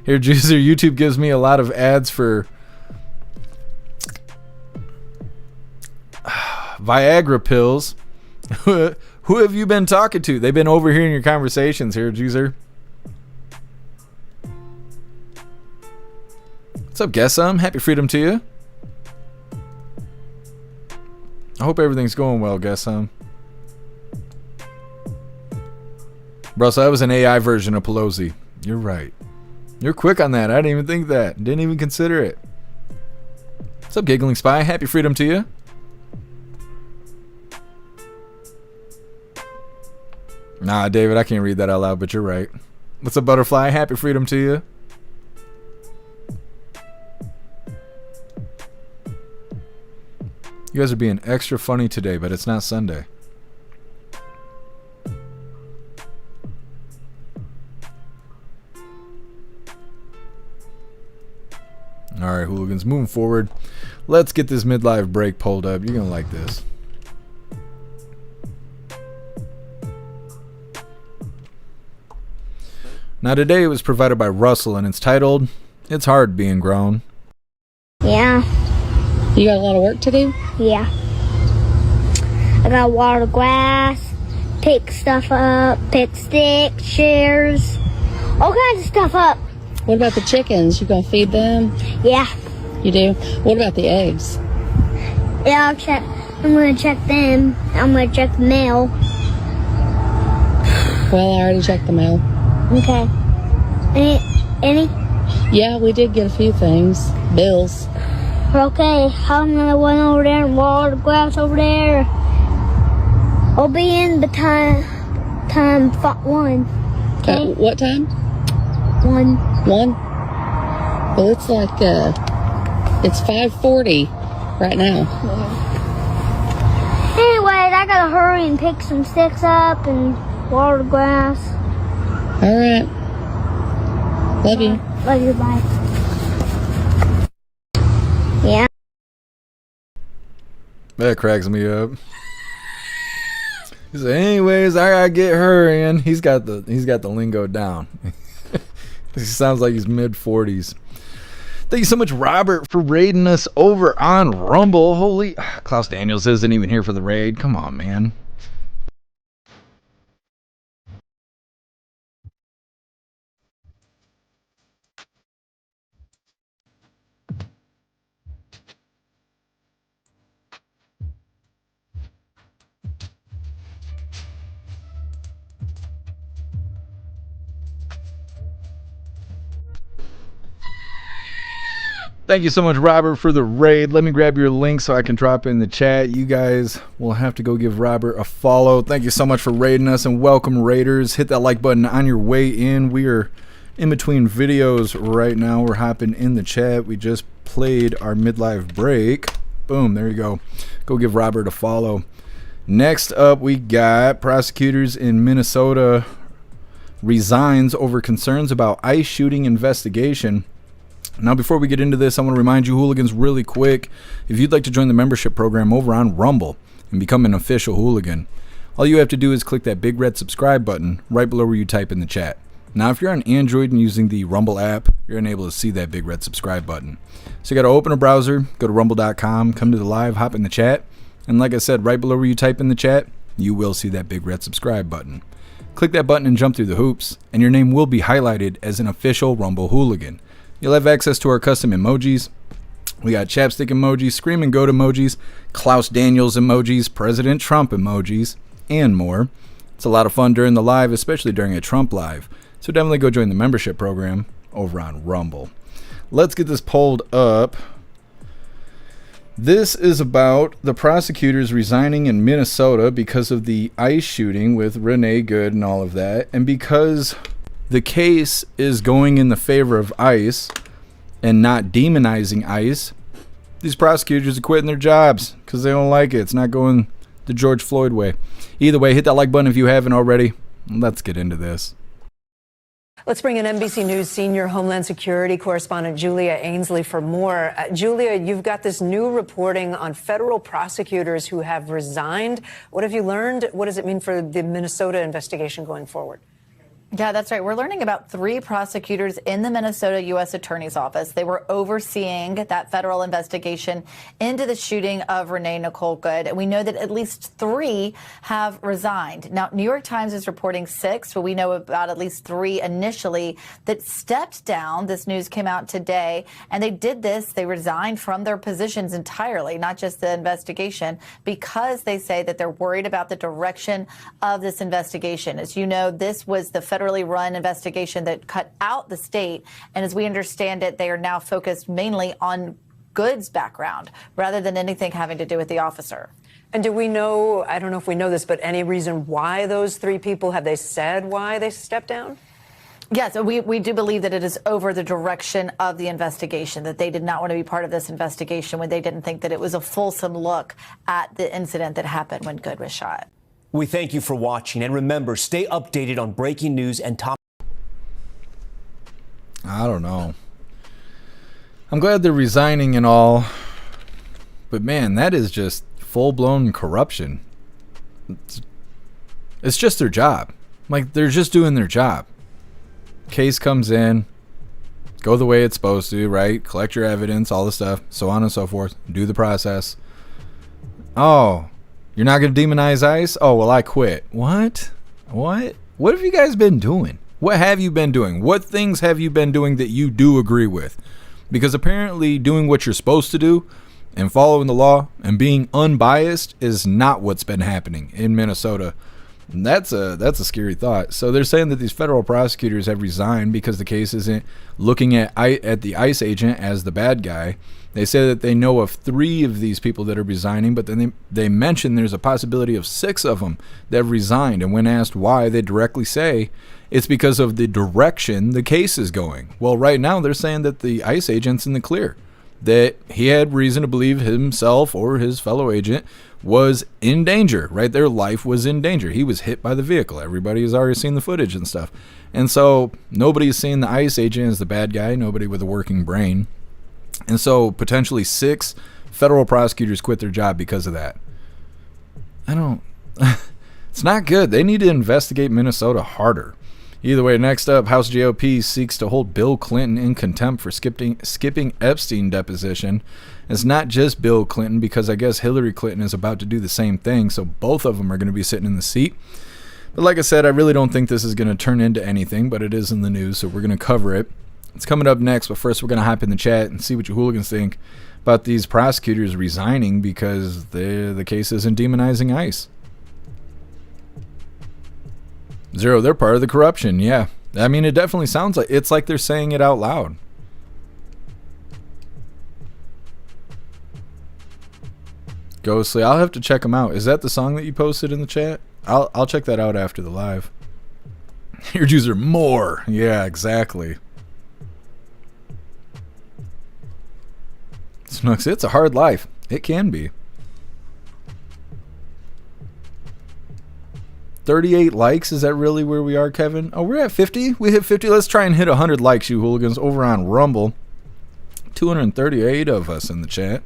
Here, Juicer. YouTube gives me a lot of ads for Viagra pills. Who have you been talking to? They've been overhearing your conversations here, Juicer. What's up, Guess Some? Happy freedom to you. I hope everything's going well, Guess Some. Bro, so that was an AI version of Pelosi. You're right. You're quick on that. I didn't even think that. Didn't even consider it. What's up, Giggling Spy? Happy freedom to you. Nah, David, I can't read that out loud, but you're right. What's up, Butterfly? Happy freedom to you. You guys are being extra funny today, but it's not Sunday. Alright, hooligans, moving forward. Let's get this midlife break pulled up. You're going to like this. Now today it was provided by Russell, and it's titled, It's Hard Being Grown. Yeah. You got a lot of work to do? Yeah. I gotta water the grass, pick stuff up, pick sticks, chairs, all kinds of stuff up. What about the chickens? You gonna feed them? Yeah. You do? What about the eggs? Yeah, I'll check. I'm gonna check them. I'm gonna check the mail. Well, I already checked the mail. Okay. Any? Yeah, we did get a few things. Bills. Okay, I'm gonna one over there and autographs over there. I'll be in the time 1. Okay. What time? 1. 1? Well, it's like, it's 5:40 right now. Anyways, I gotta hurry and pick some sticks up and autographs. All right. Love you. Love you, bye. Yeah. That cracks me up. He said, anyways, I gotta get hurrying. He's got the lingo down. He sounds like he's mid-40s. Thank you so much, Robert, for raiding us over on Rumble. Holy, Klaus Daniels isn't even here for the raid. Come on, man. Thank you so much, Robert, for the raid. Let me grab your link so I can drop it in the chat. You guys will have to go give Robert a follow. Thank you so much for raiding us, and welcome, raiders. Hit that like button on your way in. We are in between videos right now. We're hopping in the chat. We just played our midlife break. Boom, there you go. Go give Robert a follow. Next up, we got prosecutors in Minnesota resigns over concerns about ICE shooting investigation. Now, before we get into this, I want to remind you, hooligans, really quick, if you'd like to join the membership program over on Rumble and become an official hooligan, all you have to do is click that big red subscribe button right below where you type in the chat. Now, if you're on Android and using the Rumble app, you're unable to see that big red subscribe button. So you got to open a browser, go to rumble.com, come to the live, hop in the chat, and like I said, right below where you type in the chat, you will see that big red subscribe button. Click that button and jump through the hoops, and your name will be highlighted as an official Rumble hooligan. You'll have access to our custom emojis. We got chapstick emojis, scream and goat emojis, Klaus Daniels emojis, President Trump emojis, and more. It's a lot of fun during the live, especially during a Trump live. So definitely go join the membership program over on Rumble. Let's get this pulled up. This is about the prosecutors resigning in Minnesota because of the ICE shooting with Renee Good and all of that, and because the case is going in the favor of ICE and not demonizing ICE, these prosecutors are quitting their jobs because they don't like it. It's not going the George Floyd way. Either way, hit that like button if you haven't already. Let's get into this. Let's bring in NBC News senior Homeland Security correspondent Julia Ainsley for more. Julia, you've got this new reporting on federal prosecutors who have resigned. What have you learned? What does it mean for the Minnesota investigation going forward? Yeah, that's right. We're learning about 3 prosecutors in the Minnesota U.S. Attorney's Office. They were overseeing that federal investigation into the shooting of Renee Nicole Good. And we know that at least 3 have resigned. Now, New York Times is reporting 6, but we know about at least 3 initially that stepped down. This news came out today. And they did this. They resigned from their positions entirely, not just the investigation, because they say that they're worried about the direction of this investigation. As you know, this was the federally run investigation that cut out the state. And as we understand it, they are now focused mainly on Good's background rather than anything having to do with the officer. And do we know, I don't know if we know this, but any reason why those 3 people, have they said why they stepped down? Yes, we do believe that it is over the direction of the investigation, that they did not want to be part of this investigation when they didn't think that it was a fulsome look at the incident that happened when Good was shot. We thank you for watching, and remember, stay updated on breaking news and top. I don't know. I'm glad they're resigning and all, but man, that is just full-blown corruption. It's just their job. Like, they're just doing their job. Case comes in, go the way it's supposed to, right? Collect your evidence, all the stuff, so on and so forth. Do the process. Oh, You're not going to demonize ICE? Oh, well, I quit. What? What have you guys been doing? What have you been doing? What things have you been doing that you do agree with? Because apparently doing what you're supposed to do and following the law and being unbiased is not what's been happening in Minnesota. And that's a scary thought. So they're saying that these federal prosecutors have resigned because the case isn't looking at the ICE agent as the bad guy. They say that they know of 3 of these people that are resigning, but then they mention there's a possibility of 6 of them that have resigned. And when asked why, they directly say it's because of the direction the case is going. Well, right now they're saying that the ICE agent's in the clear, that he had reason to believe himself or his fellow agent was in danger, right? Their life was in danger. He was hit by the vehicle. Everybody has already seen the footage and stuff. And so nobody's seeing the ICE agent as the bad guy, nobody with a working brain. And so potentially 6 federal prosecutors quit their job because of that. It's not good. They need to investigate Minnesota harder. Either way, next up, House GOP seeks to hold Bill Clinton in contempt for skipping Epstein deposition. It's not just Bill Clinton, because I guess Hillary Clinton is about to do the same thing, so both of them are going to be sitting in the seat. But like I said, I really don't think this is going to turn into anything, but it is in the news, so we're going to cover it. It's coming up next, but first we're going to hop in the chat and see what you hooligans think about these prosecutors resigning because the case isn't demonizing ICE. Zero, they're part of the corruption, yeah. I mean, it definitely sounds like it's like they're saying it out loud. Ghostly, I'll have to check them out. Is that the song that you posted in the chat? I'll check that out after the live. Your Jews are more. Yeah, exactly. Snooks, it's a hard life. It can be. 38 likes, is that really where we are, Kevin? Oh, we're at 50? We hit 50? Let's try and hit 100 likes, you hooligans, over on Rumble. 238 of us in the chat.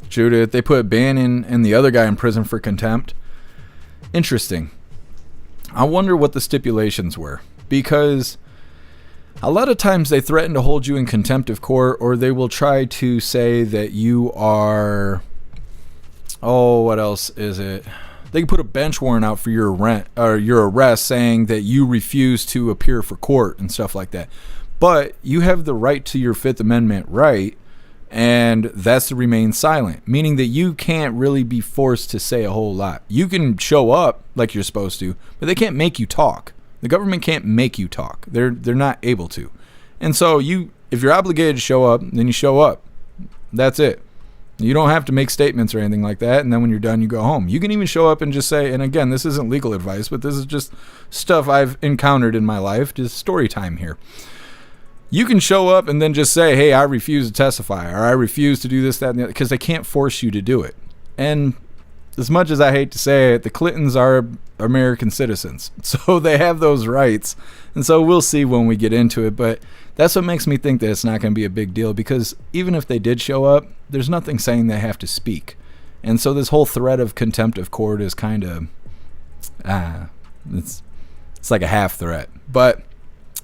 Judith, they put Bannon and the other guy in prison for contempt. Interesting. I wonder what the stipulations were, because a lot of times they threaten to hold you in contempt of court, or they will try to say that you are, what else is it? They can put a bench warrant out for your arrest saying that you refuse to appear for court and stuff like that. But you have the right to your Fifth Amendment right, and that's to remain silent, meaning that you can't really be forced to say a whole lot. You can show up like you're supposed to, but they can't make you talk. The government can't make you talk. They're not able to. And so if you're obligated to show up, then you show up. That's it. You don't have to make statements or anything like that, and then when you're done, you go home. You can even show up and just say, and again, this isn't legal advice, but this is just stuff I've encountered in my life, just story time here. You can show up and then just say, hey, I refuse to testify, or I refuse to do this, that, and the other, because they can't force you to do it. And as much as I hate to say it, the Clintons are American citizens, so they have those rights. And so we'll see when we get into it, but that's what makes me think that it's not going to be a big deal, because even if they did show up, there's nothing saying they have to speak. And so this whole threat of contempt of court is kind of, it's like a half threat. But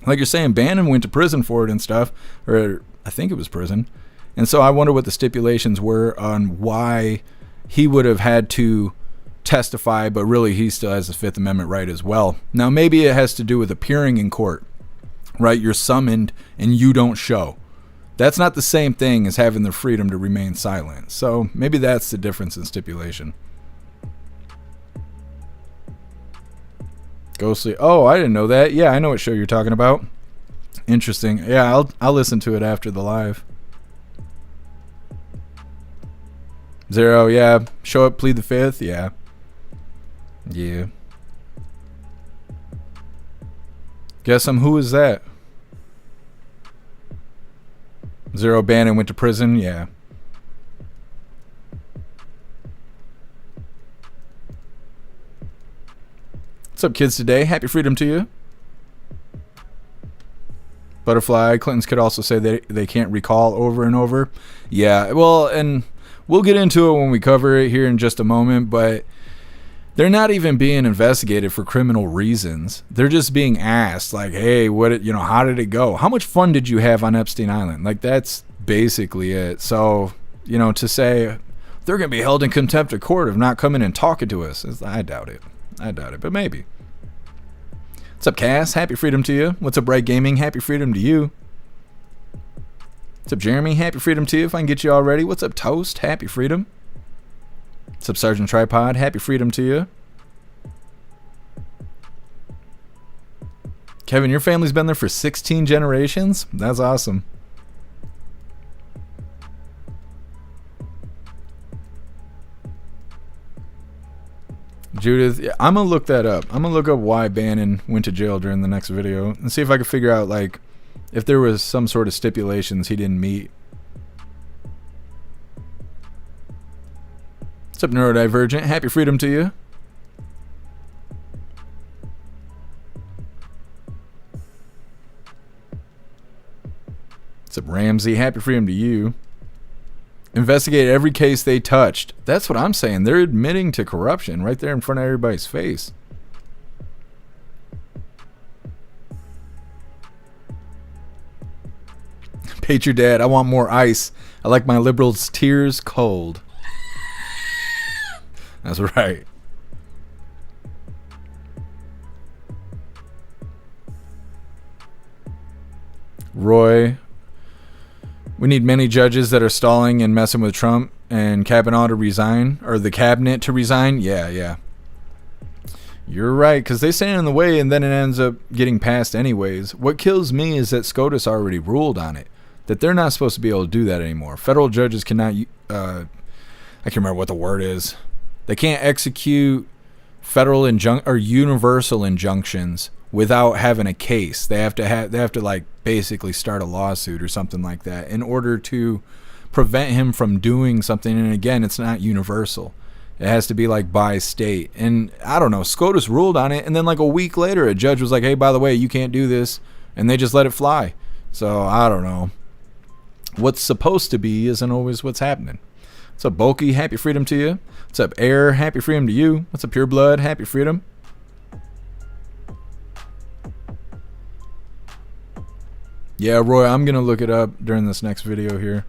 like you're saying, Bannon went to prison for it and stuff, or I think it was prison. And so I wonder what the stipulations were on why he would have had to testify, but really he still has the Fifth Amendment right as well. Now, maybe it has to do with appearing in court, right? You're summoned and you don't show. That's not the same thing as having the freedom to remain silent. So maybe that's the difference in stipulation. Ghostly, oh, I didn't know that. Yeah, I know what show you're talking about. Interesting. Yeah, I'll listen to it after the live. Zero, yeah. Show up, plead the fifth, yeah. Yeah. Guess who is that? Zero, Bannon went to prison, yeah. What's up, kids, today? Happy freedom to you. Butterfly, Clintons could also say they can't recall over and over. Yeah, well, and we'll get into it when we cover it here in just a moment, but They're not even being investigated for criminal reasons. They're just being asked, like, hey, how did it go? How much fun did you have on Epstein Island? Like, that's basically it. So, to say they're going to be held in contempt of court of not coming and talking to us, I doubt it. But maybe. What's up, Cass? Happy freedom to you. What's up, Bright Gaming? Happy freedom to you. What's up, Jeremy? Happy freedom to you if I can get you all ready. What's up, Toast? Happy freedom. What's up, Sergeant Tripod? Happy freedom to you. Kevin, your family's been there for 16 generations? That's awesome. Judith, yeah, I'm going to look that up. I'm going to look up why Bannon went to jail during the next video and see if I can figure out, like, if there was some sort of stipulations he didn't meet. What's up, Neurodivergent? Happy freedom to you. What's up, Ramsey? Happy freedom to you. Investigate every case they touched. That's what I'm saying. They're admitting to corruption right there in front of everybody's face. Pate your dad. I want more ice. I like my liberals' tears cold. That's right. Roy. We need many judges that are stalling and messing with Trump and Kavanaugh to resign, or the cabinet to resign. Yeah. You're right, because they stand in the way and then it ends up getting passed anyways. What kills me is that SCOTUS already ruled on it, that they're not supposed to be able to do that anymore. Federal judges cannot, I can't remember what the word is. They can't execute federal or universal injunctions without having a case. They have to like basically start a lawsuit or something like that in order to prevent him from doing something. And again, it's not universal. It has to be like by state. And I don't know, SCOTUS ruled on it, and then like a week later a judge was like, hey, by the way, you can't do this, and they just let it fly. So I don't know. What's supposed to be isn't always what's happening. What's up, Bulky? Happy freedom to you. What's up, Air? Happy freedom to you. What's up, Pure Blood? Happy freedom. Yeah, Roy, I'm going to look it up during this next video here.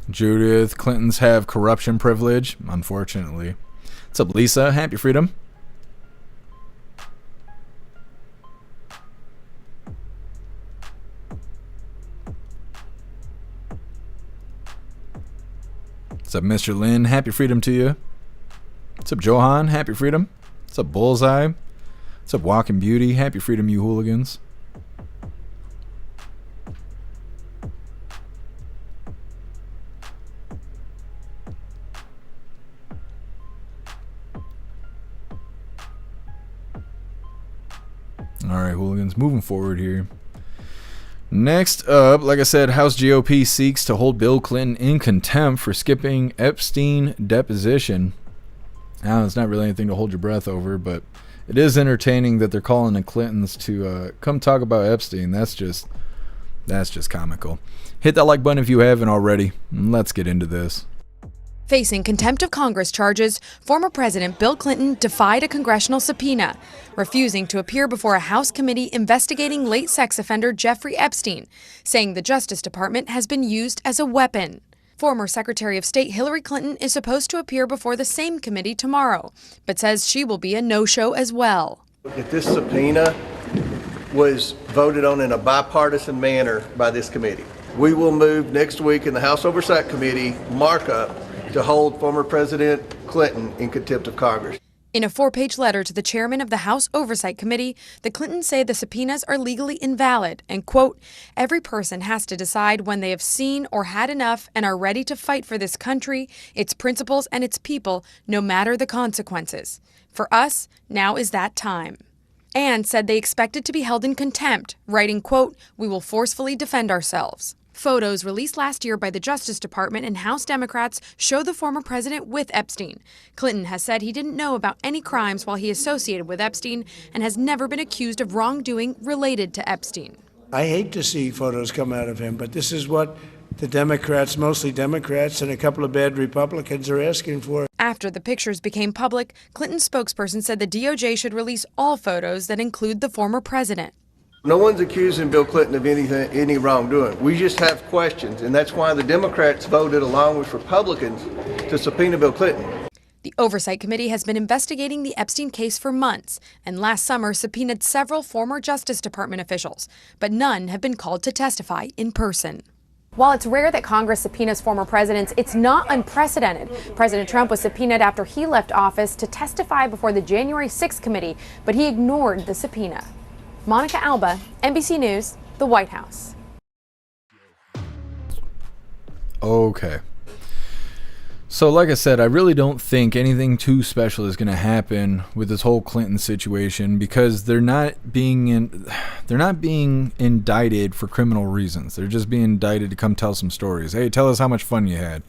Judith, Clintons have corruption privilege, unfortunately. What's up, Lisa? Happy freedom. What's up, Mr. Lin? Happy freedom to you. What's up, Johan? Happy freedom. What's up, Bullseye? What's up, Walking Beauty? Happy freedom, you hooligans. All right, hooligans, moving forward here. Next up, like I said, House GOP seeks to hold Bill Clinton in contempt for skipping Epstein deposition. Now, it's not really anything to hold your breath over, but it is entertaining that they're calling the Clintons to come talk about Epstein. That's just comical. Hit that like button if you haven't already. Let's get into this. Facing contempt of Congress charges, former President Bill Clinton defied a congressional subpoena, refusing to appear before a House committee investigating late sex offender Jeffrey Epstein, saying the Justice Department has been used as a weapon. Former Secretary of State Hillary Clinton is supposed to appear before the same committee tomorrow, but says she will be a no-show as well. If this subpoena was voted on in a bipartisan manner by this committee, we will move next week in the House Oversight Committee markup to hold former President Clinton in contempt of Congress. In a 4-page letter to the chairman of the House Oversight Committee, the Clintons say the subpoenas are legally invalid and, quote, every person has to decide when they have seen or had enough and are ready to fight for this country, its principles, and its people, no matter the consequences. For us, now is that time. And said they expected to be held in contempt, writing, quote, we will forcefully defend ourselves. Photos released last year by the Justice Department and House Democrats show the former president with Epstein. Clinton has said he didn't know about any crimes while he associated with Epstein and has never been accused of wrongdoing related to Epstein. I hate to see photos come out of him, but this is what the Democrats, mostly Democrats, and a couple of bad Republicans are asking for. After the pictures became public, Clinton's spokesperson said the DOJ should release all photos that include the former president. No one's accusing Bill Clinton of any wrongdoing. We just have questions, and that's why the Democrats voted along with Republicans to subpoena Bill Clinton. The Oversight Committee has been investigating the Epstein case for months, and last summer subpoenaed several former Justice Department officials, but none have been called to testify in person. While it's rare that Congress subpoenas former presidents, it's not unprecedented. President Trump was subpoenaed after he left office to testify before the January 6th committee, but he ignored the subpoena. Monica Alba, NBC News, the White House. Okay. So like I said, I really don't think anything too special is going to happen with this whole Clinton situation because they're not being indicted for criminal reasons. They're just being indicted to come tell some stories. Hey, tell us how much fun you had.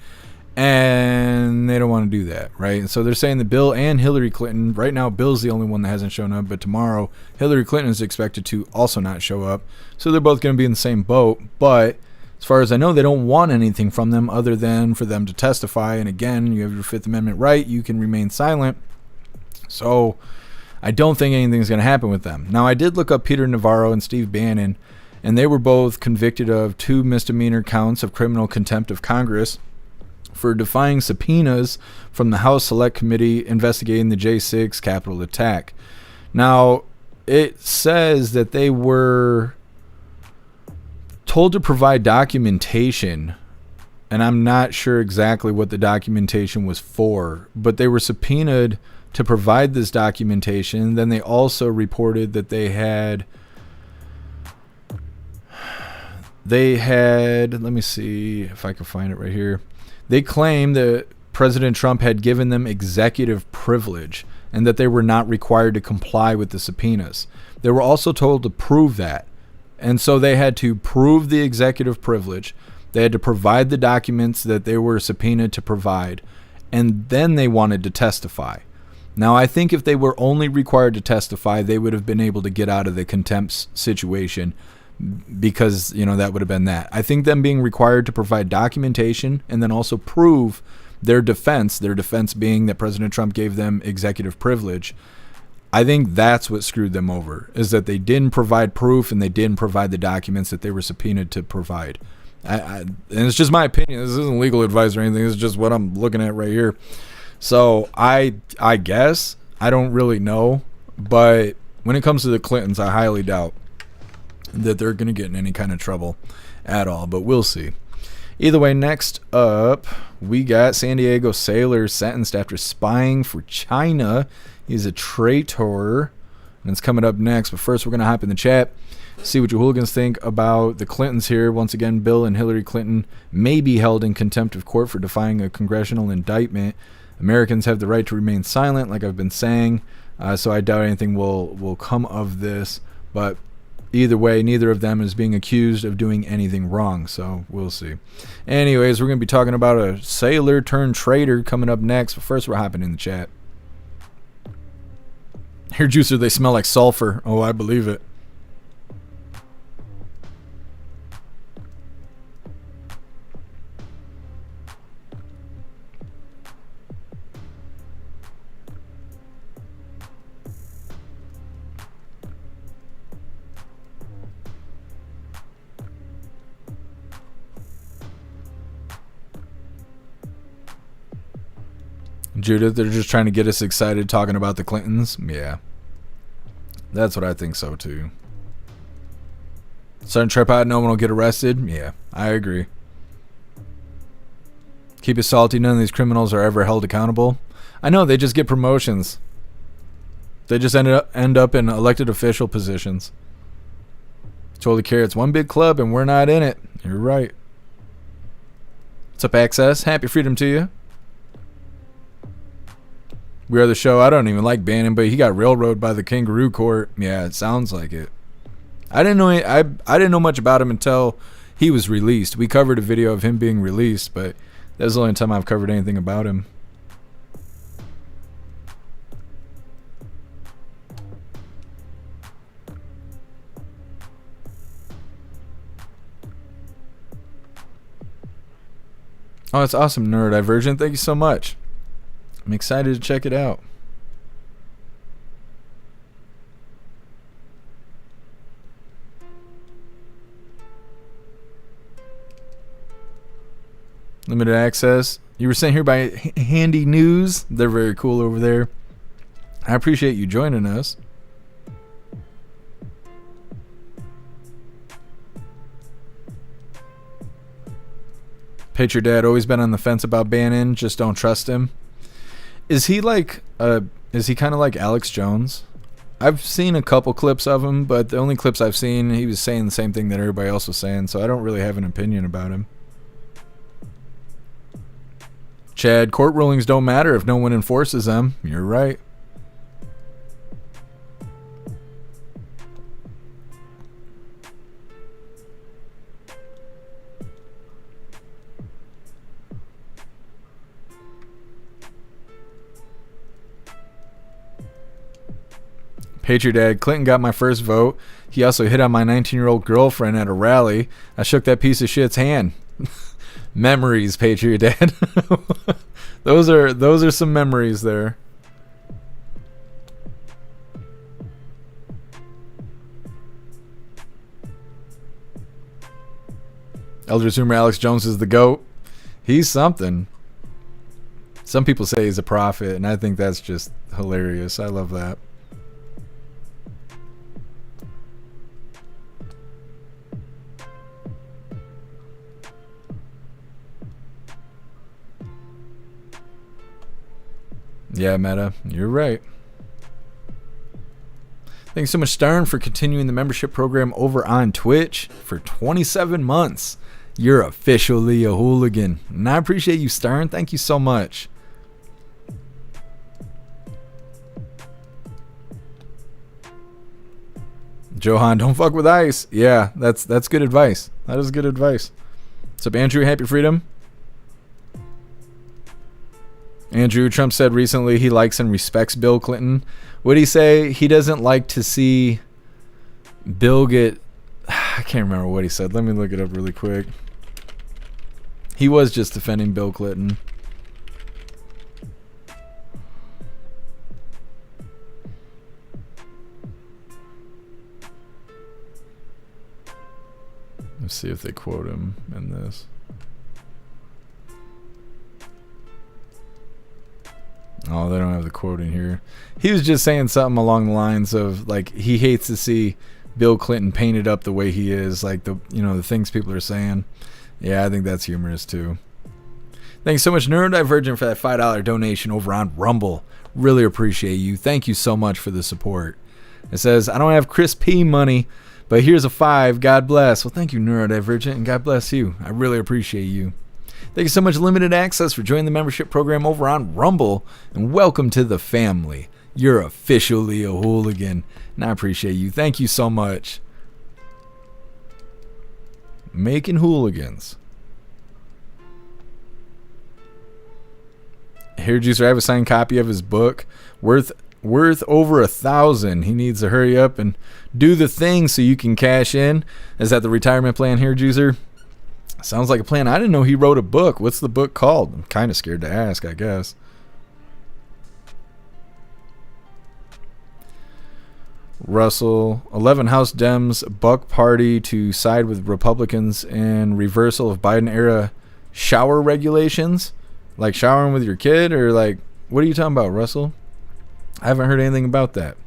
And they don't want to do that, right? And so they're saying that Bill and Hillary Clinton, right now Bill's the only one that hasn't shown up, but tomorrow Hillary Clinton is expected to also not show up. So they're both going to be in the same boat, but as far as I know, they don't want anything from them other than for them to testify. And again, you have your Fifth Amendment right. You can remain silent. So I don't think anything's going to happen with them. Now, I did look up Peter Navarro and Steve Bannon, and they were both convicted of 2 misdemeanor counts of criminal contempt of Congress for defying subpoenas from the House Select Committee investigating the J6 Capitol attack. Now, it says that they were told to provide documentation, and I'm not sure exactly what the documentation was for, but they were subpoenaed to provide this documentation. Then they also reported that they had, let me see if I can find it right here. They claimed that President Trump had given them executive privilege and that they were not required to comply with the subpoenas. They were also told to prove that. And so they had to prove the executive privilege. They had to provide the documents that they were subpoenaed to provide. And then they wanted to testify. Now, I think if they were only required to testify, they would have been able to get out of the contempt situation because, you know, that would have been that. I think them being required to provide documentation and then also prove their defense being that President Trump gave them executive privilege, I think that's what screwed them over, is that they didn't provide proof and they didn't provide the documents that they were subpoenaed to provide. And it's just my opinion. This isn't legal advice or anything. It's just what I'm looking at right here. So I guess, I don't really know. But when it comes to the Clintons, I highly doubt that they're going to get in any kind of trouble at all. But we'll see. Either way, next up, we got San Diego sailor sentenced after spying for China. He's a traitor, and it's coming up next. But first, we're going to hop in the chat, see what you hooligans think about the Clintons here. Once again, Bill and Hillary Clinton may be held in contempt of court for defying a congressional indictment. Americans have the right to remain silent, like I've been saying, so I doubt anything will come of this. But either way, neither of them is being accused of doing anything wrong, so we'll see. Anyways, we're going to be talking about a sailor turned traitor coming up next. But first, we're hopping in the chat. Here, Juicer, they smell like sulfur. Oh, I believe it. Judith, they're just trying to get us excited talking about the Clintons. Yeah. That's what I think so, too. Starting trip out, no one will get arrested. Yeah, I agree. Keep it salty. None of these criminals are ever held accountable. I know, they just get promotions. They just end up in elected official positions. Totally care. It's one big club and we're not in it. You're right. What's up, Access? Happy freedom to you. We Are the Show. I don't even like Bannon, but he got railroaded by the kangaroo court. Yeah, it sounds like it. I didn't know much about him until he was released. We covered a video of him being released, but that's the only time I've covered anything about him. Oh, it's awesome, Neurodivergent. Thank you so much. I'm excited to check it out. Limited access. You were sent here by Handy News. They're very cool over there. I appreciate you joining us. Patriot Dad, always been on the fence about Bannon. Just don't trust him. Is he like is he kind of like Alex Jones? I've seen a couple clips of him, but the only clips I've seen, he was saying the same thing that everybody else was saying, so I don't really have an opinion about him. Chad, court rulings don't matter if no one enforces them. You're right. Patriot Dad, Clinton got my first vote. He also hit on my 19-year-old girlfriend at a rally. I shook that piece of shit's hand. Memories, Patriot Dad. those are some memories there. Elder Zoomer, Alex Jones is the GOAT. He's something. Some people say he's a prophet, and I think that's just hilarious. I love that. Yeah, Meta, you're right. Thanks so much, Stern, for continuing the membership program over on Twitch for 27 months. You're officially a hooligan. And I appreciate you, Stern. Thank you so much. Johan, don't fuck with ICE. Yeah, that's good advice. That is good advice. What's up, Andrew? Happy Freedom. Andrew, Trump said recently he likes and respects Bill Clinton. What did he say? He doesn't like to see Bill get... I can't remember what he said. Let me look it up really quick. He was just defending Bill Clinton. Let's see if they quote him in this. Oh, they don't have the quote in here. He was just saying something along the lines of, like, he hates to see Bill Clinton painted up the way he is, like the things people are saying. Yeah, I think that's humorous too. Thanks so much, Neurodivergent, for that $5 donation over on Rumble. Really appreciate you. Thank you so much for the support. It says, I don't have Chris P money, but here's a 5. God bless. Well, thank you, Neurodivergent, and God bless you. I really appreciate you. Thank you so much, Limited Access, for joining the membership program over on Rumble, and welcome to the family. You're officially a hooligan, and I appreciate you. Thank you so much. Making hooligans. Here, Juicer, I have a signed copy of his book, worth over 1,000. He needs to hurry up and do the thing so you can cash in. Is that the retirement plan here, Juicer? Sounds like a plan. I didn't know he wrote a book. What's the book called? I'm kind of scared to ask, I guess. Russell, 11 House Dems buck party to side with Republicans in reversal of Biden-era shower regulations. Like showering with your kid, or like, what are you talking about, Russell? I haven't heard anything about that.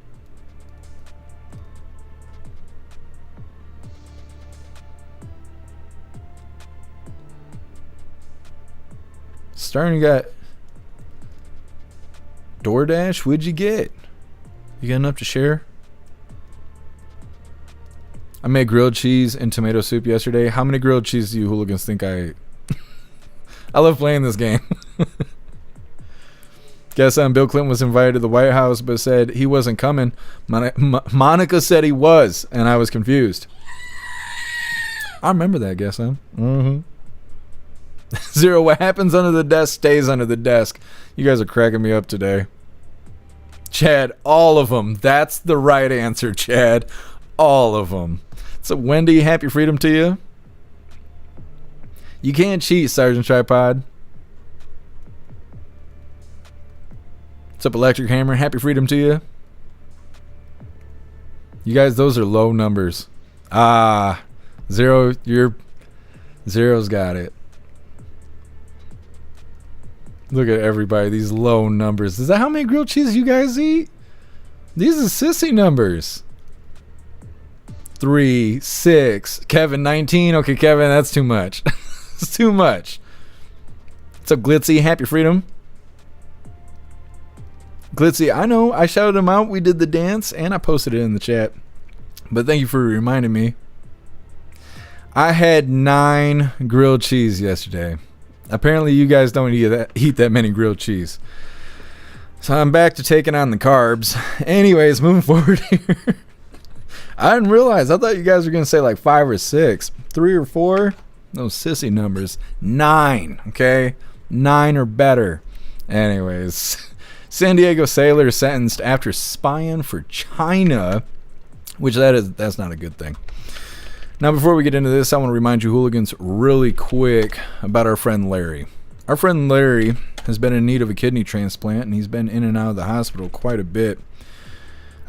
Stern, you got DoorDash? What'd you get? You got enough to share? I made grilled cheese and tomato soup yesterday. How many grilled cheese do you hooligans think I ate? I love playing this game. Guess Bill Clinton was invited to the White House but said he wasn't coming. Monica said he was, and I was confused. I remember that, guess, huh? Mm-hmm. Zero, what happens under the desk stays under the desk. You guys are cracking me up today. Chad, all of them. That's the right answer, Chad. All of them. So, Wendy, happy freedom to you. You can't cheat, Sergeant Tripod. What's up, Electric Hammer? Happy freedom to you. You guys, those are low numbers. Zero, Zero's got it. Look at everybody, these low numbers. Is that how many grilled cheeses you guys eat? These are sissy numbers. 3, 6. Kevin, 19. Okay, Kevin, that's too much. It's too much. What's up, Glitzy? Happy freedom. Glitzy, I know. I shouted him out. We did the dance, and I posted it in the chat. But thank you for reminding me. I had 9 grilled cheese yesterday. Apparently, you guys don't eat that many grilled cheese. So I'm back to taking on the carbs. Anyways, moving forward here. I didn't realize. I thought you guys were going to say like 5 or 6. 3 or 4? Those sissy numbers. 9, okay? 9 or better. Anyways, San Diego sailor sentenced after spying for China, which that's not a good thing. Now, before we get into this, I want to remind you hooligans really quick about our friend Larry. Our friend Larry has been in need of a kidney transplant, and he's been in and out of the hospital quite a bit.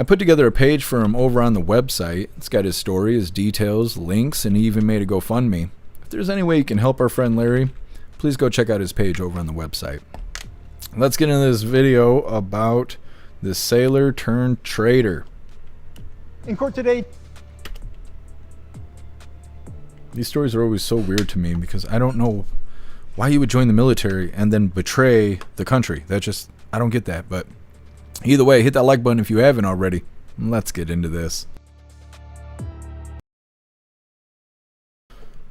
I put together a page for him over on the website. It's got his story, his details, links, and he even made a GoFundMe. If there's any way you can help our friend Larry, please go check out his page over on the website. Let's get into this video about this sailor turned traitor. In court today. These stories are always so weird to me because I don't know why you would join the military and then betray the country. I don't get that. But either way, hit that like button if you haven't already. Let's get into this.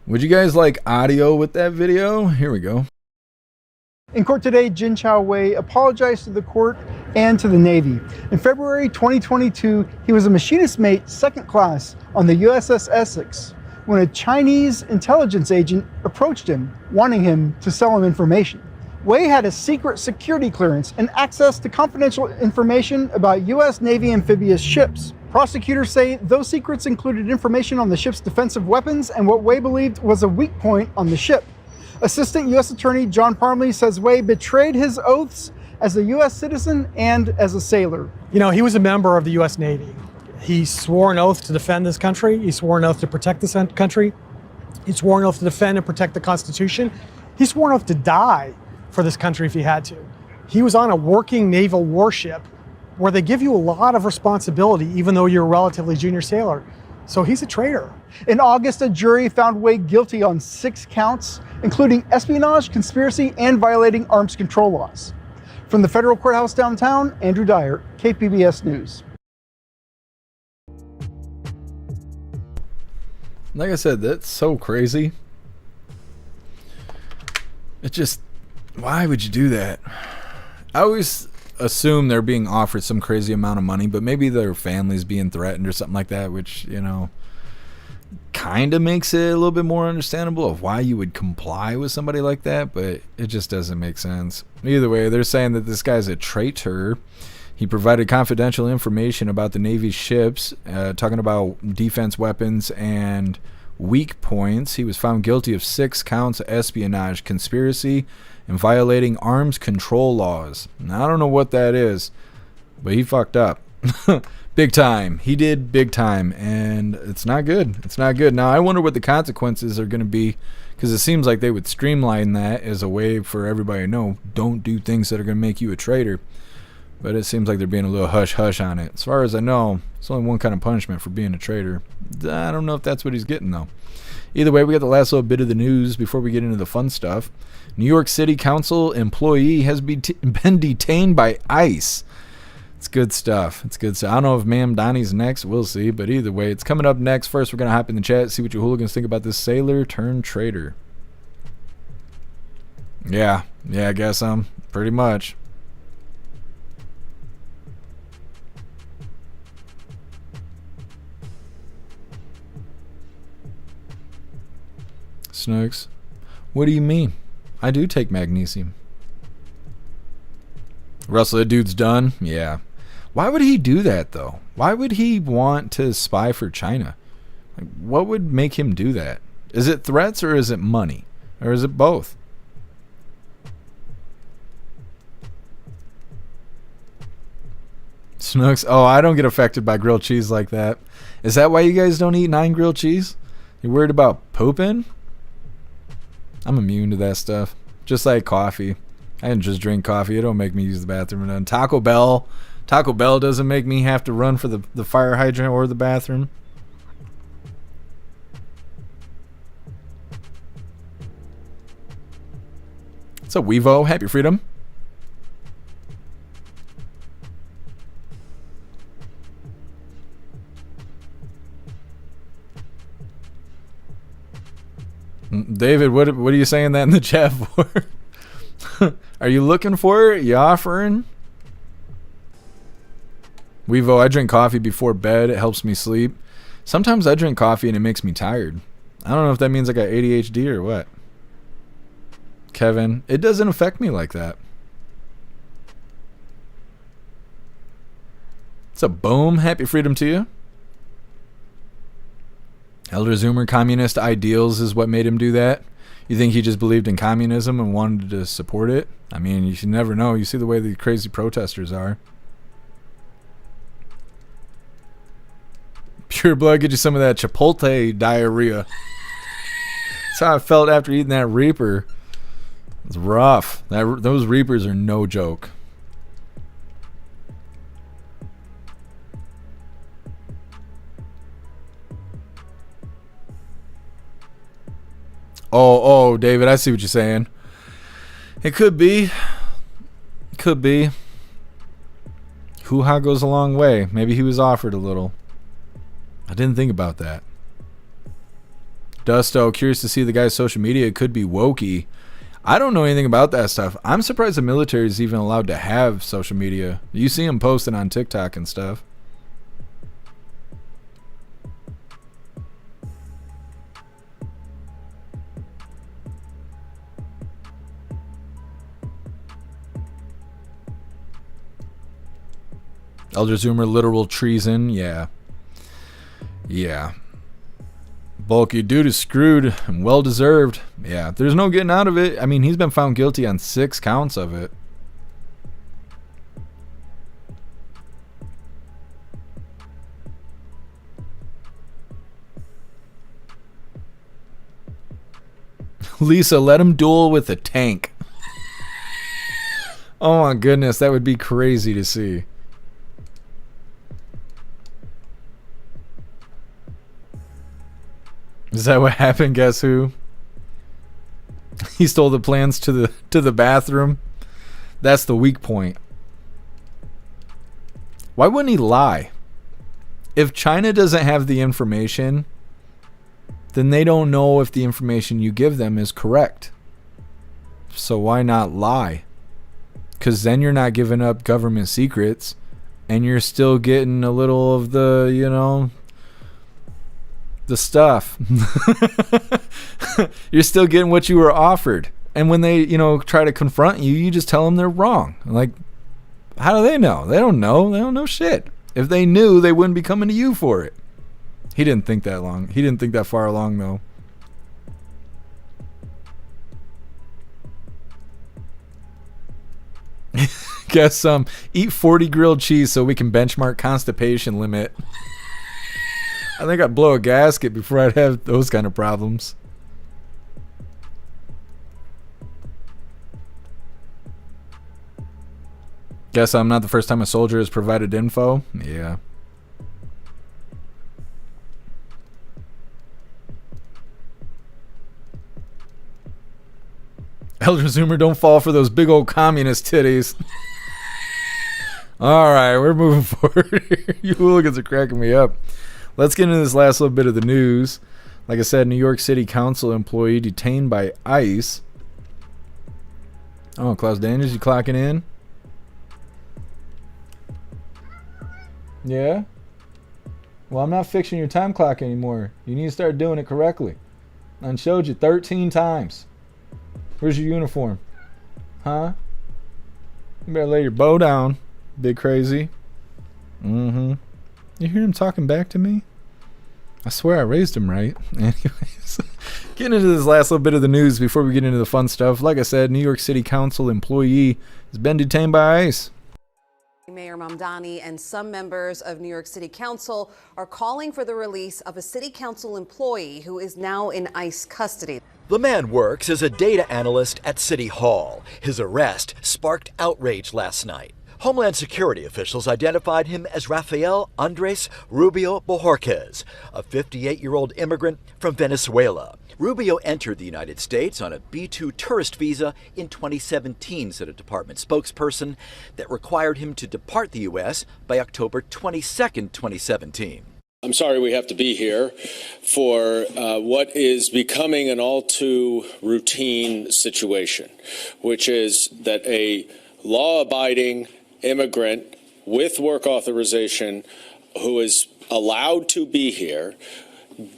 Would you guys like audio with that video? Here we go. In court today, Jin Chao Wei apologized to the court and to the Navy. In February 2022, he was a machinist mate, second class, on the USS Essex, when a Chinese intelligence agent approached him, wanting him to sell him information. Wei had a secret security clearance and access to confidential information about U.S. Navy amphibious ships. Prosecutors say those secrets included information on the ship's defensive weapons and what Wei believed was a weak point on the ship. Assistant U.S. Attorney John Parmley says Wei betrayed his oaths as a U.S. citizen and as a sailor. You know, he was a member of the U.S. Navy. He swore an oath to defend this country. He swore an oath to protect this country. He swore an oath to defend and protect the Constitution. He swore an oath to die for this country if he had to. He was on a working naval warship where they give you a lot of responsibility even though you're a relatively junior sailor. So he's a traitor. In August, a jury found Wei guilty on 6 counts, including espionage, conspiracy, and violating arms control laws. From the federal courthouse downtown, Andrew Dyer, KPBS News. Like I said, that's so crazy. Why would you do that? I always assume they're being offered some crazy amount of money, but maybe their family's being threatened or something like that, which, you know, kind of makes it a little bit more understandable of why you would comply with somebody like that, but it just doesn't make sense. Either way, they're saying that this guy's a traitor. He provided confidential information about the Navy's ships, talking about defense weapons and weak points. He was found guilty of 6 counts of espionage, conspiracy, and violating arms control laws. Now, I don't know what that is, but he fucked up. Big time. He did big time, and it's not good. It's not good. Now, I wonder what the consequences are going to be, because it seems like they would streamline that as a way for everybody to know, don't do things that are going to make you a traitor. But it seems like they're being a little hush-hush on it. As far as I know, it's only one kind of punishment for being a traitor. I don't know if that's what he's getting, though. Either way, we got the last little bit of the news before we get into the fun stuff. New York City Council employee has been detained by ICE. It's good stuff. It's good stuff. I don't know if Ma'am Donnie's next. We'll see. But either way, it's coming up next. First, we're going to hop in the chat, see what you hooligans think about this sailor turned traitor. Yeah, I guess pretty much. Snooks. What do you mean? I do take magnesium. Russell, the dude's done? Yeah. Why would he do that, though? Why would he want to spy for China? Like, what would make him do that? Is it threats or is it money? Or is it both? Snooks. Oh, I don't get affected by grilled cheese like that. Is that why you guys don't eat 9 grilled cheese? You're worried about pooping? I'm immune to that stuff. Just like coffee. I didn't just drink coffee. It don't make me use the bathroom. And then Taco Bell doesn't make me have to run for the fire hydrant or the bathroom. What's up, Weevo? Happy freedom. David, what are you saying that in the chat for? Are you looking for it? You offering? Weevo, I drink coffee before bed. It helps me sleep. Sometimes I drink coffee and it makes me tired. I don't know if that means I got ADHD or what. Kevin, it doesn't affect me like that. It's a boom. Happy freedom to you. Elder Zoomer, communist ideals is what made him do that. You think he just believed in communism and wanted to support it? I mean, you should never know. You see the way the crazy protesters are. Pure blood, get you some of that Chipotle diarrhea. That's how I felt after eating that Reaper. It's rough. Those Reapers are no joke. Oh, David, I see what you're saying. It could be. Could be. Hoo-ha goes a long way. Maybe he was offered a little. I didn't think about that. Dusto, curious to see the guy's social media. It could be wokey. I don't know anything about that stuff. I'm surprised the military is even allowed to have social media. You see them posting on TikTok and stuff. Elder Zoomer, literal treason. Yeah. Yeah. Bulky dude is screwed and well deserved. Yeah, there's no getting out of it. I mean, he's been found guilty on 6 counts of it. Lisa, let him duel with a tank. Oh my goodness, that would be crazy to see. Is that what happened? Guess who? He stole the plans to the bathroom. That's the weak point. Why wouldn't he lie? If China doesn't have the information, then they don't know if the information you give them is correct. So why not lie? Because then you're not giving up government secrets and you're still getting a little of the, you know, the stuff. You're still getting what you were offered. And when they, you know, try to confront you, you just tell them they're wrong. Like, how do they know? They don't know. They don't know shit. If they knew, they wouldn't be coming to you for it. He didn't think that long. He didn't think that far along, though. Guess eat 40 grilled cheese so we can benchmark constipation limit. I think I'd blow a gasket before I'd have those kind of problems. Guess I'm not the first time a soldier has provided info. Yeah. Elder Zoomer, don't fall for those big old communist titties. Alright, we're moving forward here. You hooligans are cracking me up. Let's get into this last little bit of the news. Like I said, New York City Council employee detained by ICE. Oh, Klaus Daniels, you clocking in? Yeah? Well, I'm not fixing your time clock anymore. You need to start doing it correctly. I showed you 13 times. Where's your uniform? Huh? You better lay your bow down, big crazy. You hear him talking back to me? I swear I raised him right. Anyways, getting into this last little bit of the news before we get into the fun stuff. Like I said, New York City Council employee has been detained by ICE. Mayor Mamdani and some members of New York City Council are calling for the release of a city council employee who is now in ICE custody. The man works as a data analyst at City Hall. His arrest sparked outrage last night. Homeland Security officials identified him as Rafael Andres Rubio Bojorquez, a 58-year-old immigrant from Venezuela. Rubio entered the United States on a B-2 tourist visa in 2017, said a department spokesperson, that required him to depart the U.S. by October 22, 2017. I'm sorry we have to be here for what is becoming an all too routine situation, which is that a law-abiding immigrant with work authorization who is allowed to be here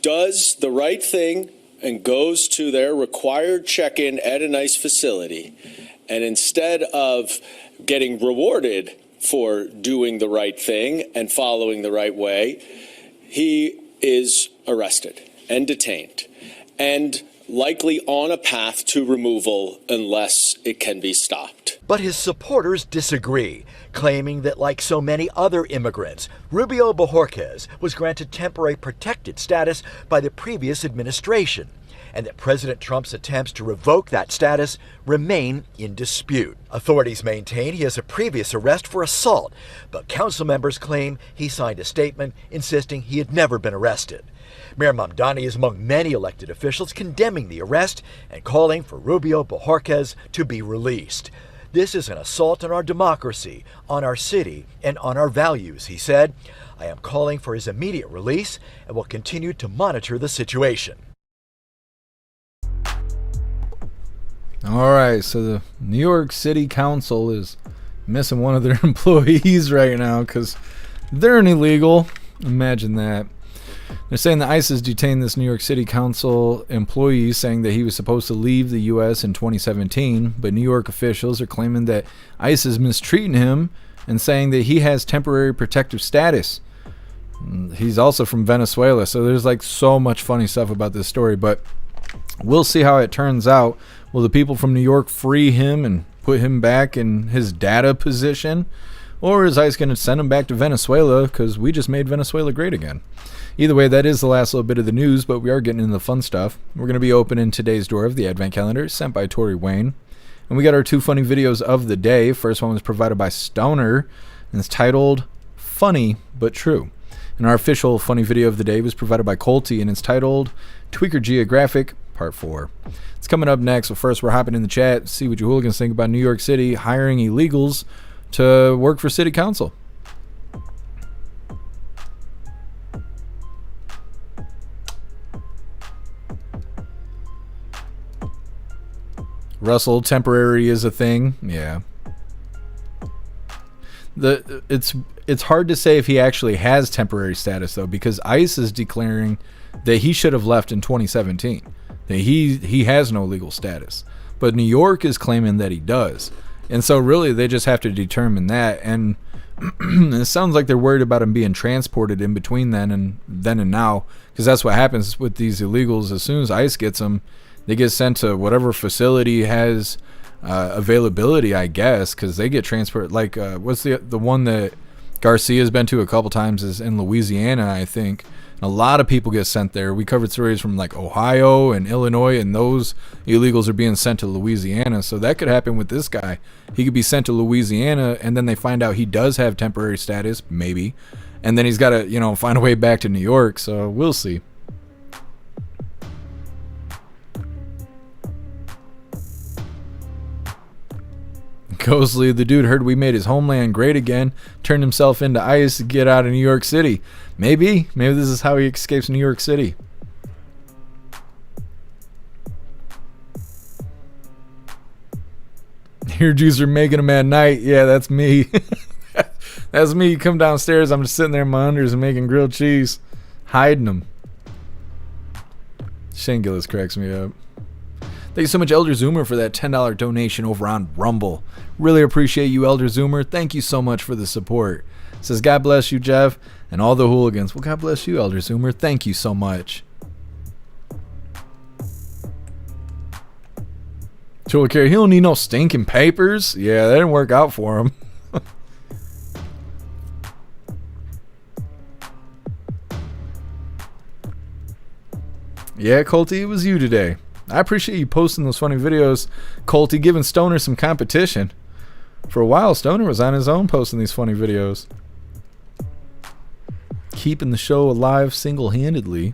does the right thing and goes to their required check-in at a nice facility, and instead of getting rewarded for doing the right thing and following the right way, he is arrested and detained and likely on a path to removal unless it can be stopped. But his supporters disagree, claiming that like so many other immigrants, Rubio Bojorquez was granted temporary protected status by the previous administration, and that President Trump's attempts to revoke that status remain in dispute. Authorities maintain he has a previous arrest for assault, but council members claim he signed a statement insisting he had never been arrested. Mayor Mamdani is among many elected officials condemning the arrest and calling for Rubio Bojorquez to be released. This is an assault on our democracy, on our city, and on our values, he said. I am calling for his immediate release and will continue to monitor the situation. All right, so the New York City Council is missing one of their employees right now because they're an illegal. Imagine that. They're saying that ICE has detained this New York City Council employee, saying that he was supposed to leave the U.S. in 2017, but New York officials are claiming that ICE is mistreating him and saying that he has temporary protective status. He's also from Venezuela, so there's like so much funny stuff about this story, but we'll see how it turns out. Will the people from New York free him and put him back in his data position? Or is ICE going to send him back to Venezuela because we just made Venezuela great again? Either way, that is the last little bit of the news, but we are getting into the fun stuff. We're going to be opening today's door of the Advent Calendar sent by Tori Wayne. And we got our two funny videos of the day. First one was provided by Stoner, and it's titled Funny But True. And our official funny video of the day was provided by Colty, and it's titled Tweaker Geographic Part 4. It's coming up next, but first we're hopping in the chat, see what you hooligans think about New York City hiring illegals to work for City Council. Russell, temporary is a thing. Yeah. It's hard to say if he actually has temporary status though, because ICE is declaring that he should have left in 2017. That he has no legal status. But New York is claiming that he does. And so really they just have to determine that, and it sounds like they're worried about him being transported in between then and now, because that's what happens with these illegals. As soon as ICE gets them, they get sent to whatever facility has availability, I guess, because they get transported. Like what's the one that Garcia's been to a couple times is in Louisiana, I think. A lot of people get sent there. We covered stories from like Ohio and Illinois, and those illegals are being sent to Louisiana. So that could happen with this guy. He could be sent to Louisiana, and then they find out he does have temporary status, maybe, and then he's got to, find a way back to New York. So we'll see. Ghostly, the dude heard we made his homeland great again, turned himself into ICE to get out of New York City. Maybe this is how he escapes New York City. Your Jews are making him at night. Yeah, that's me. That's me. You come downstairs, I'm just sitting there in my unders and making grilled cheese, hiding them. Shane Gillis cracks me up. Thank you so much, Elder Zoomer, for that $10 donation over on Rumble. Really appreciate you, Elder Zoomer. Thank you so much for the support. Says, God bless you, Jeff, and all the hooligans. Well, God bless you, Elder Zoomer. Thank you so much. Tool Carry, he don't need no stinking papers. Yeah, that didn't work out for him. Yeah, Colty, it was you today. I appreciate you posting those funny videos, Colty, giving Stoner some competition. For a while, Stoner was on his own posting these funny videos. Keeping the show alive single-handedly.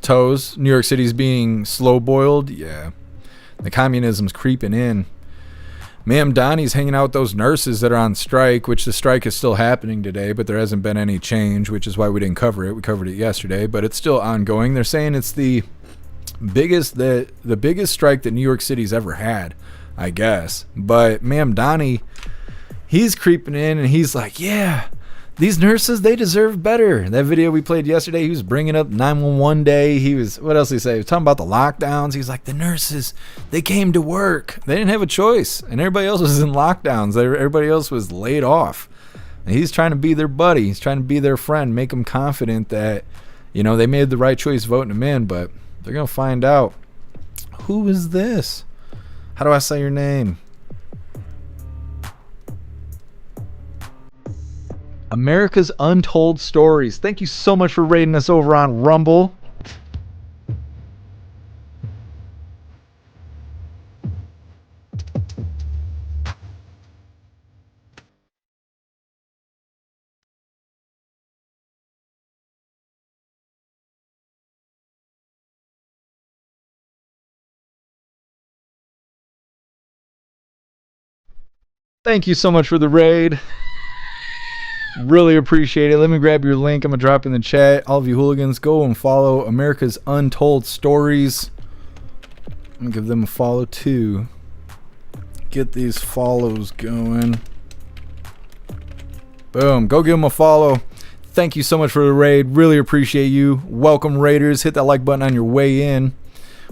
Toes, New York City's being slow-boiled. Yeah, the communism's creeping in. Ma'am Donnie's hanging out with those nurses that are on strike, which the strike is still happening today, but there hasn't been any change, which is why we didn't cover it. We covered it yesterday, but it's still ongoing. They're saying it's the biggest strike that New York City's ever had, I guess. But Ma'am Donnie, he's creeping in and he's like, yeah, these nurses, they deserve better. That video we played yesterday, he was bringing up 911 day. He was, what else did he say? He was talking about the lockdowns. He's like, the nurses, they came to work. They didn't have a choice. And everybody else was in lockdowns. Everybody else was laid off. And he's trying to be their buddy. He's trying to be their friend, make them confident that, you know, they made the right choice voting him in. But they're going to find out. Who is this? How do I say your name? America's Untold Stories. Thank you so much for rating us over on Rumble. Thank you so much for the raid. Really appreciate it. Let me grab your link. I'm going to drop in the chat. All of you hooligans, go and follow America's Untold Stories. I'm going to give them a follow too. Get these follows going. Boom. Go give them a follow. Thank you so much for the raid. Really appreciate you. Welcome, raiders. Hit that like button on your way in.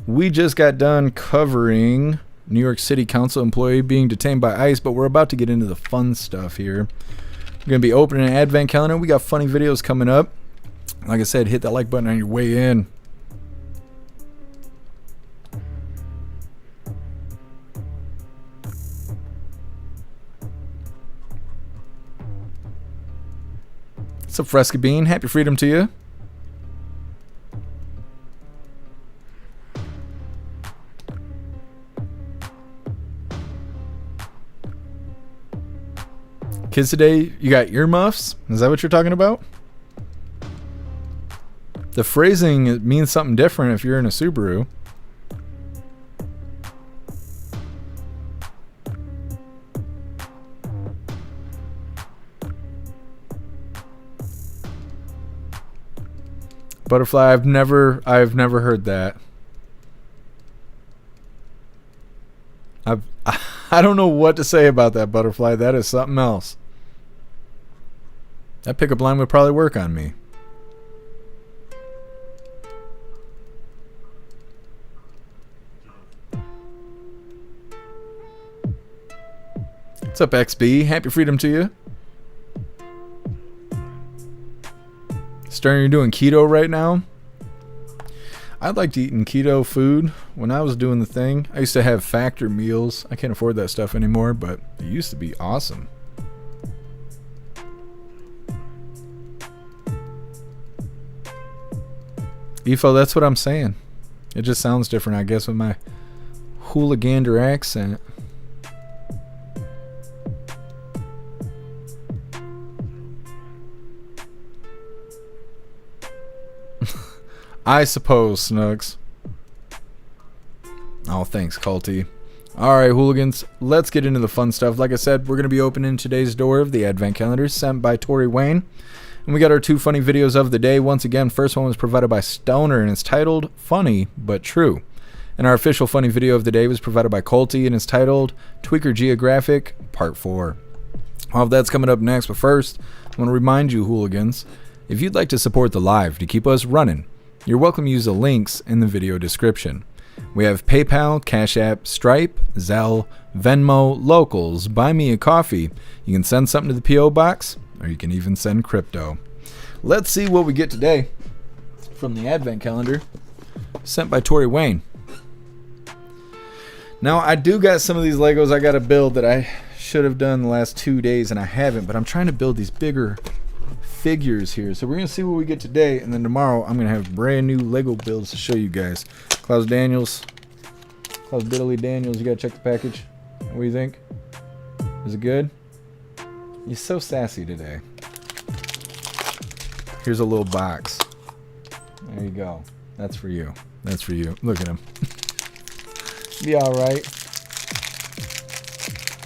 We just got done covering New York City Council employee being detained by ICE, but we're about to get into the fun stuff here. We're going to be opening an advent calendar. We got funny videos coming up. Like I said, hit that like button on your way in. What's up, Fresca Bean? Happy freedom to you. Kids today, you got earmuffs? Is that what you're talking about? The phrasing, it means something different if you're in a Subaru. Butterfly, I've never heard that. I don't know what to say about that, Butterfly. That is something else. That pickup line would probably work on me. What's up, XB? Happy freedom to you. Stern, you're doing keto right now? I liked eating keto food when I was doing the thing. I used to have Factor meals. I can't afford that stuff anymore, but it used to be awesome. Efo, that's what I'm saying. It just sounds different, I guess, with my hooligander accent. I suppose, Snugs. Oh, thanks, Culty. Alright, hooligans, let's get into the fun stuff. Like I said, we're going to be opening today's door of the Advent Calendar sent by Tori Wayne. And we got our two funny videos of the day. Once again, first one was provided by Stoner, and it's titled Funny But True. And our official funny video of the day was provided by Colty, and it's titled Tweaker Geographic Part 4. All of that's coming up next, but first, I want to remind you, hooligans, If you'd like to support the live to keep us running, you're welcome to use the links in the video description. We have PayPal, Cash App, Stripe, Zelle, Venmo, Locals, Buy Me a Coffee. You can send something to the P.O. Box, or you can even send crypto. Let's see what we get today from the Advent Calendar sent by Tori Wayne. Now, I do got some of these Legos I got to build that I should have done the last 2 days, and I haven't, but I'm trying to build these bigger figures here. So we're going to see what we get today, and then tomorrow I'm going to have brand new Lego builds to show you guys. Klaus Diddley Daniels, you got to check the package. What do you think? Is it good? You're so sassy today. Here's a little box. There you go. That's for you. That's for you. Look at him. Be alright.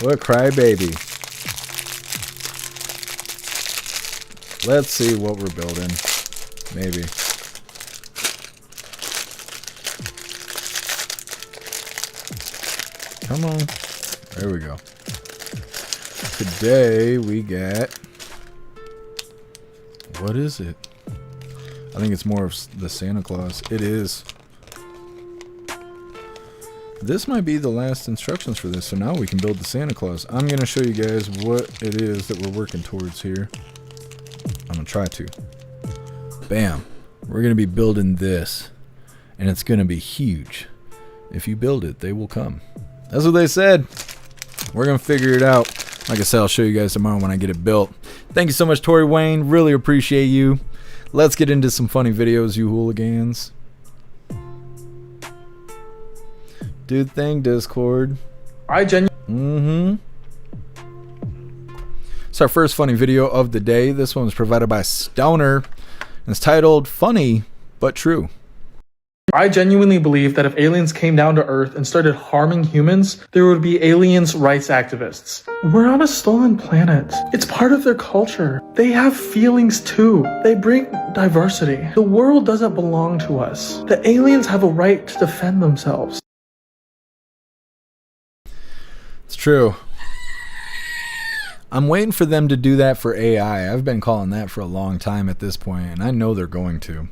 What a crybaby. Let's see what we're building. Maybe. Come on. There we go. Today we got... What is it? I think it's more of the Santa Claus. It is. This might be the last instructions for this, so now we can build the Santa Claus. I'm going to show you guys what it is that we're working towards here. I'm going to try to. Bam. We're going to be building this, and it's going to be huge. If you build it, they will come. That's what they said. We're going to figure it out. Like I said, I'll show you guys tomorrow when I get it built. Thank you so much, Tori Wayne. Really appreciate you. Let's get into some funny videos, you hooligans. Do the thing, Discord. It's our first funny video of the day. This one was provided by Stoner, and it's titled Funny But True. I genuinely believe that if aliens came down to Earth and started harming humans, there would be aliens rights activists. We're on a stolen planet. It's part of their culture. They have feelings too. They bring diversity. The world doesn't belong to us. The aliens have a right to defend themselves. It's true. I'm waiting for them to do that for AI. I've been calling that for a long time at this point, and I know they're going to.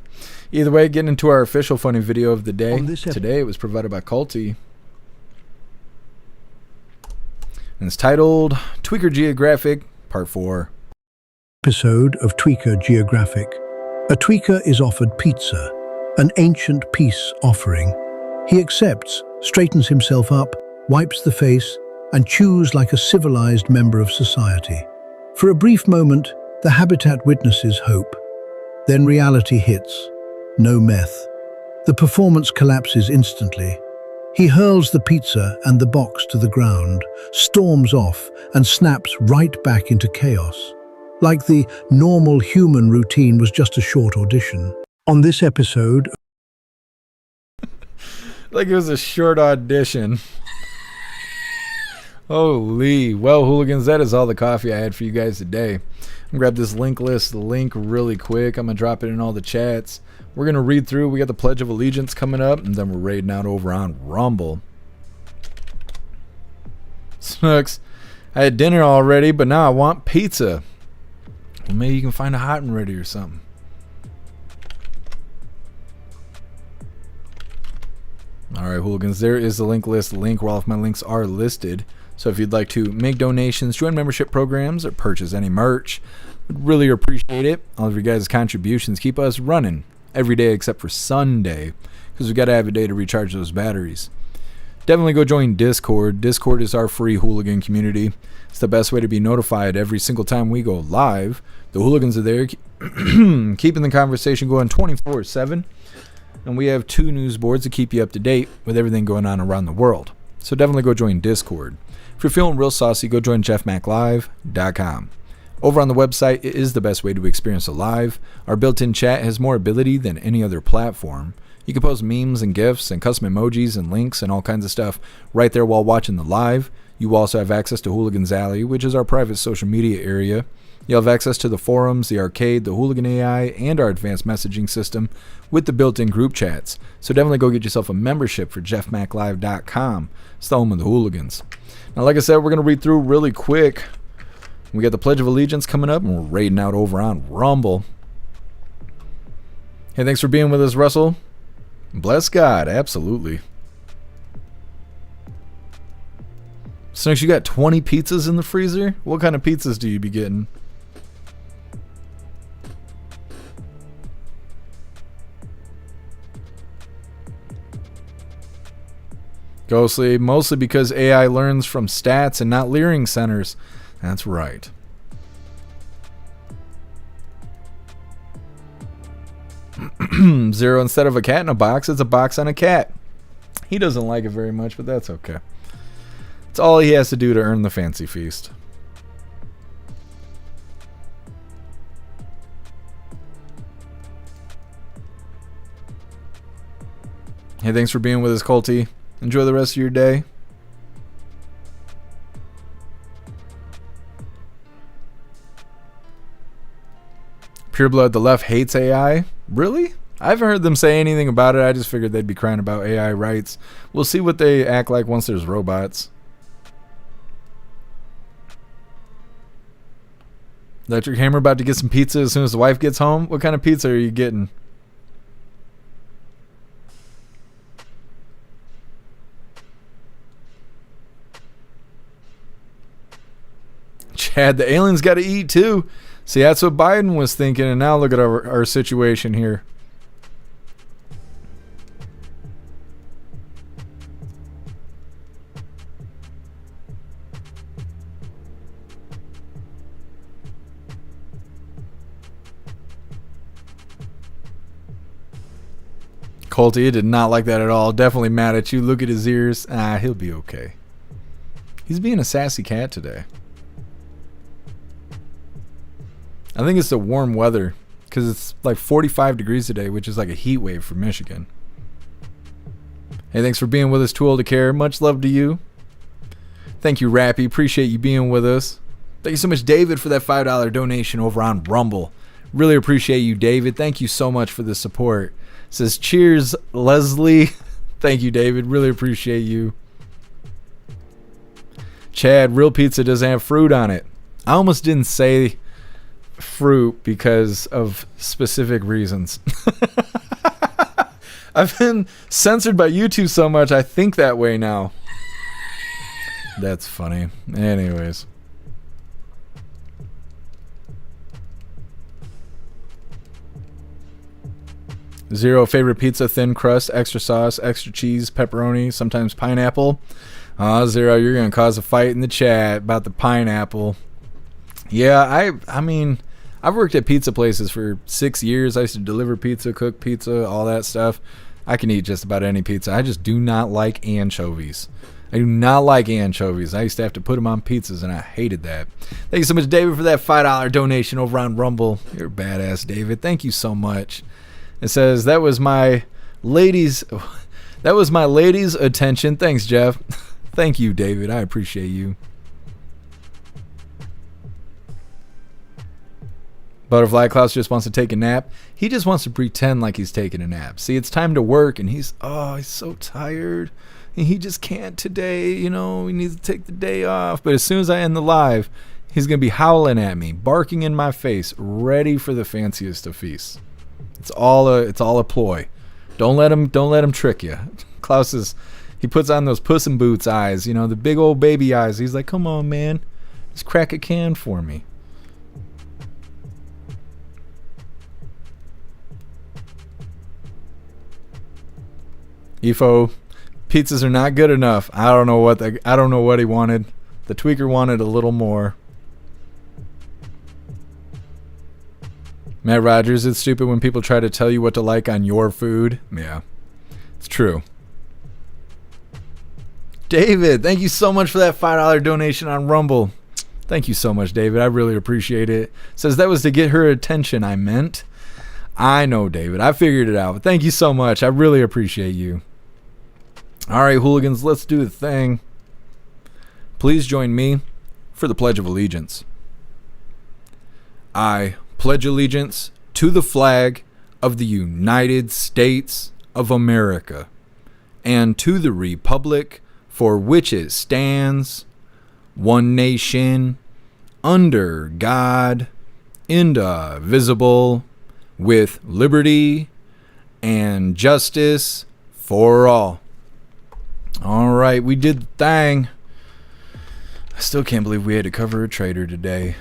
Either way, getting into our official funny video of the day. Today it was provided by Culty. And it's titled Tweaker Geographic Part 4. Episode of Tweaker Geographic. A tweaker is offered pizza, an ancient peace offering. He accepts, straightens himself up, wipes the face, and chews like a civilized member of society. For a brief moment, the habitat witnesses hope. Then reality hits. No meth. The performance collapses instantly. He hurls the pizza and the box to the ground, storms off, and snaps right back into chaos. Like the normal human routine was just a short audition. On this episode... Like it was a short audition. Holy. Well, hooligans, that is all the coffee I had for you guys today. I'm going to grab this link really quick. I'm going to drop it in all the chats. We're going to read through. We got the Pledge of Allegiance coming up, and then we're raiding out over on Rumble. Snooks, I had dinner already, but now I want pizza. Well, maybe you can find a hot and ready or something. Alright, hooligans, there is the link list link where all of my links are listed. So if you'd like to make donations, join membership programs, or purchase any merch, we'd really appreciate it. All of your guys' contributions keep us running every day except for Sunday, because we got to have a day to recharge those batteries. Definitely go join Discord. Discord is our free hooligan community. It's the best way to be notified every single time we go live. The hooligans are there keeping the conversation going 24/7. And we have 2 news boards to keep you up to date with everything going on around the world. So definitely go join Discord. If you're feeling real saucy, go join jeffmaclive.com. Over on the website, it is the best way to experience a live. Our built-in chat has more ability than any other platform. You can post memes and GIFs and custom emojis and links and all kinds of stuff right there while watching the live. You also have access to Hooligans Alley, which is our private social media area. You'll have access to the forums, the arcade, the Hooligan AI, and our advanced messaging system with the built-in group chats. So definitely go get yourself a membership for jeffmaclive.com. It's the home of the hooligans. Now, like I said, we're going to read through really quick. We got the Pledge of Allegiance coming up, and we're raiding out over on Rumble. Hey, thanks for being with us, Russell. Bless God, absolutely. Snooks, you got 20 pizzas in the freezer? What kind of pizzas do you be getting? Ghostly, mostly because AI learns from stats and not leering centers. That's right. Zero, instead of a cat in a box, it's a box on a cat. He doesn't like it very much, but that's okay. It's all he has to do to earn the fancy feast. Hey, thanks for being with us, Colty. Enjoy the rest of your day. Pureblood, the left hates AI. Really? I haven't heard them say anything about it. I just figured they'd be crying about AI rights. We'll see what they act like once there's robots. Electric Hammer about to get some pizza as soon as the wife gets home. What kind of pizza are you getting? Chad, the aliens got to eat too. See, that's what Biden was thinking, and now look at our situation here. Colty did not like that at all. Definitely mad at you. Look at his ears. He'll be okay. He's being a sassy cat today. I think it's the warm weather because it's like 45 degrees today, which is like a heat wave for Michigan. Hey, thanks for being with us. Too old to care. Much love to you. Thank you, Rappy. Appreciate you being with us. Thank you so much, David, for that $5 donation over on Rumble. Really appreciate you, David. Thank you so much for the support. Says, cheers, Leslie. Thank you, David. Really appreciate you. Chad, real pizza doesn't have fruit on it. I almost didn't say fruit because of specific reasons. I've been censored by YouTube so much, I think that way now. That's funny. Anyways. Zero, favorite pizza, thin crust, extra sauce, extra cheese, pepperoni, sometimes pineapple. Zero, you're going to cause a fight in the chat about the pineapple. Yeah, I mean, I've worked at pizza places for 6 years. I used to deliver pizza, cook pizza, all that stuff. I can eat just about any pizza. I just do not like anchovies. I do not like anchovies. I used to have to put them on pizzas, and I hated that. Thank you so much, David, for that $5 donation over on Rumble. You're a badass, David. Thank you so much. It says, that was my lady's attention. Thanks, Jeff. Thank you, David. I appreciate you. Butterfly Klaus just wants to take a nap. He just wants to pretend like he's taking a nap. See, it's time to work, and he's so tired. And he just can't today. You know, he needs to take the day off. But as soon as I end the live, he's going to be howling at me, barking in my face, ready for the fanciest of feasts. It's all a ploy. Don't let him trick you. Klaus he puts on those Puss in Boots eyes, you know, the big old baby eyes. He's like, come on, man. Just crack a can for me. Efo, pizzas are not good enough. I don't know what he wanted. The tweaker wanted a little more. Matt Rogers, it's stupid when people try to tell you what to like on your food. Yeah, it's true. David, thank you so much for that $5 donation on Rumble. Thank you so much, David. I really appreciate it. Says that was to get her attention, I meant. I know, David. I figured it out. But thank you so much. I really appreciate you. All right, hooligans, let's do the thing. Please join me for the Pledge of Allegiance. I pledge allegiance to the flag of the United States of America and to the republic for which it stands, one nation, under God, indivisible, with liberty and justice for all. All right, we did the thing. I still can't believe we had to cover a traitor today.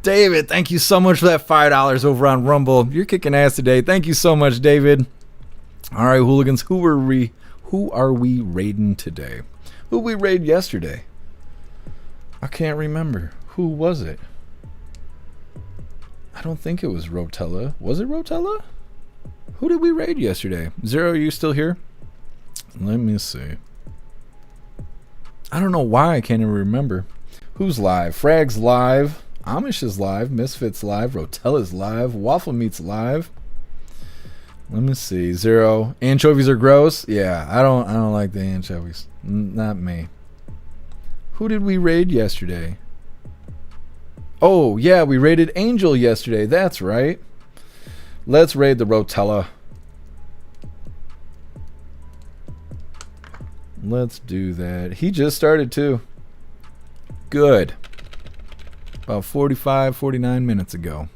David, thank you so much for that $5 over on Rumble. You're kicking ass today. Thank you so much, David. All right, hooligans, who are we raiding today? Who we raided yesterday? I can't remember. Who was it? I don't think it was Rotella. Was it Rotella? Who did we raid yesterday? Zero, are you still here? Let me see. I don't know why I can't even remember. Who's live? Frag's live. Amish is live. Misfits live. Rotella's live. Waffle Meat's live. Let me see. Zero. Anchovies are gross. Yeah, I don't like the anchovies. Not me. Who did we raid yesterday? Oh yeah, we raided Angel yesterday. That's right. Let's raid the Rotella. Let's do that. He just started too. Good. About 45, 49 minutes ago.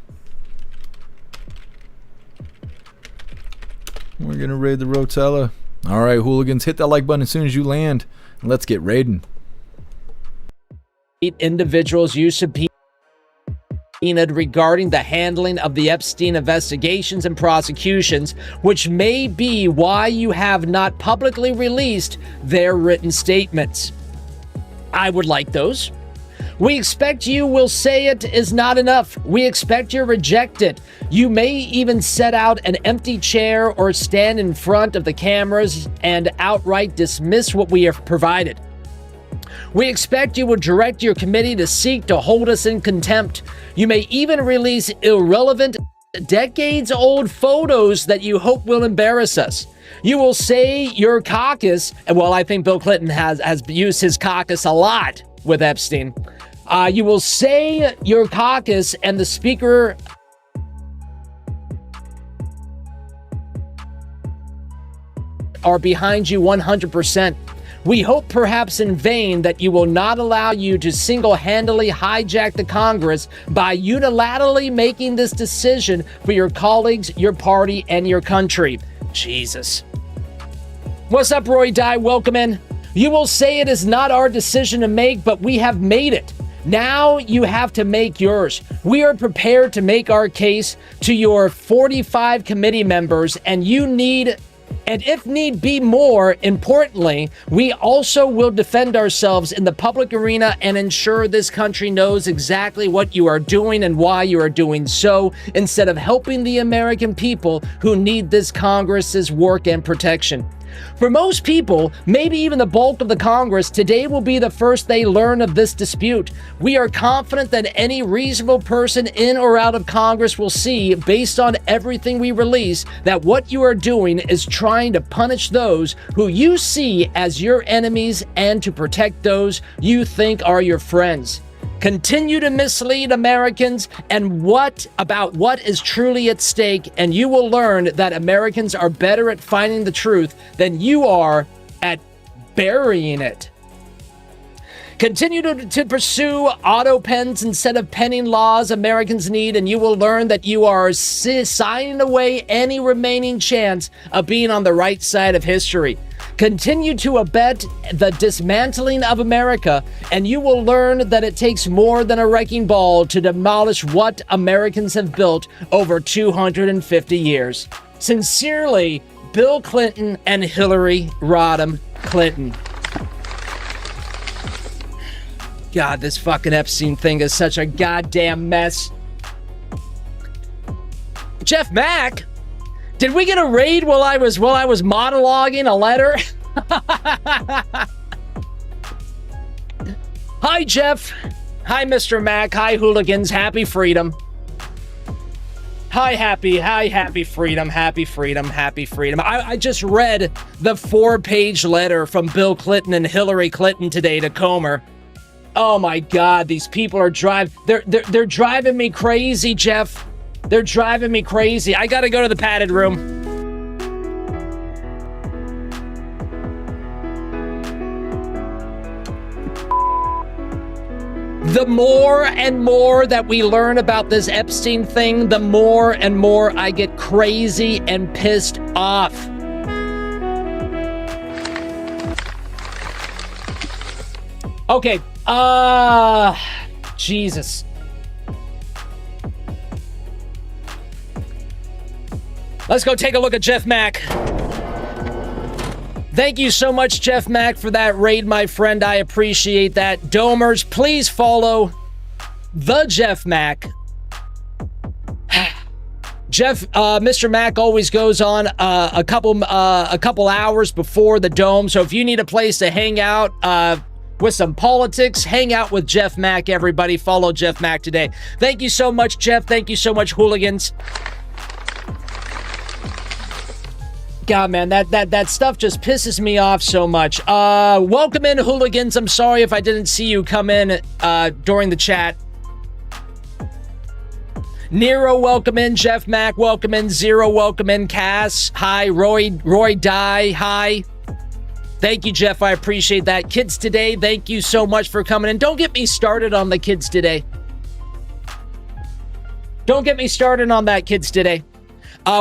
We're going to raid the Rotella. All right, hooligans, hit that like button as soon as you land. And let's get raiding. 8 individuals you subpoenaed regarding the handling of the Epstein investigations and prosecutions, which may be why you have not publicly released their written statements. I would like those. We expect you will say it is not enough. We expect you reject it. You may even set out an empty chair or stand in front of the cameras and outright dismiss what we have provided. We expect you will direct your committee to seek to hold us in contempt. You may even release irrelevant, decades-old photos that you hope will embarrass us. You will say your caucus, and well, I think Bill Clinton has used his caucus a lot with Epstein. You will say your caucus and the Speaker are behind you 100%. We hope perhaps in vain that you will not allow you to single-handedly hijack the Congress by unilaterally making this decision for your colleagues, your party, and your country. Jesus. What's up, Roy Dye? Welcome in. You will say it is not our decision to make, but we have made it. Now you have to make yours. We are prepared to make our case to your 45 committee members, and if need be more, importantly, we also will defend ourselves in the public arena and ensure this country knows exactly what you are doing and why you are doing so, instead of helping the American people who need this Congress's work and protection. For most people, maybe even the bulk of the Congress, today will be the first they learn of this dispute. We are confident that any reasonable person in or out of Congress will see, based on everything we release, that what you are doing is trying to punish those who you see as your enemies and to protect those you think are your friends. Continue to mislead Americans about what is truly at stake, and you will learn that Americans are better at finding the truth than you are at burying it. Continue to pursue auto pens instead of penning laws Americans need, and you will learn that you are signing away any remaining chance of being on the right side of history. Continue to abet the dismantling of America, and you will learn that it takes more than a wrecking ball to demolish what Americans have built over 250 years. Sincerely, Bill Clinton and Hillary Rodham Clinton. God, this fucking Epstein thing is such a goddamn mess. Jeff Mack? Did we get a raid while I was monologuing a letter? Hi, Jeff. Hi, Mr. Mack. Hi, hooligans. Happy freedom. Hi, happy freedom. Happy freedom. Happy freedom. I just read the 4-page letter from Bill Clinton and Hillary Clinton today to Comer. Oh my God, these people are they're driving me crazy, Jeff. They're driving me crazy. I gotta go to the padded room. The more and more that we learn about this Epstein thing, the more and more I get crazy and pissed off. Okay, Jesus. Let's go take a look at Jeff Mack. Thank you so much, Jeff Mack, for that raid, my friend. I appreciate that. Domers, please follow the Jeff Mack. Mr. Mack always goes on a couple hours before the Dome. So if you need a place to hang out with some politics, hang out with Jeff Mack, everybody. Follow Jeff Mack today. Thank you so much, Jeff. Thank you so much, Hooligans. God, man, that stuff just pisses me off so much. Welcome in, Hooligans. I'm sorry if I didn't see you come in during the chat. Nero, welcome in. Jeff Mack, welcome in. Zero, welcome in. Cass, hi. Roy Dye, hi. Thank you, Jeff. I appreciate that. Kids Today, thank you so much for coming in. Don't get me started on the Kids Today. Don't get me started on that, Kids Today.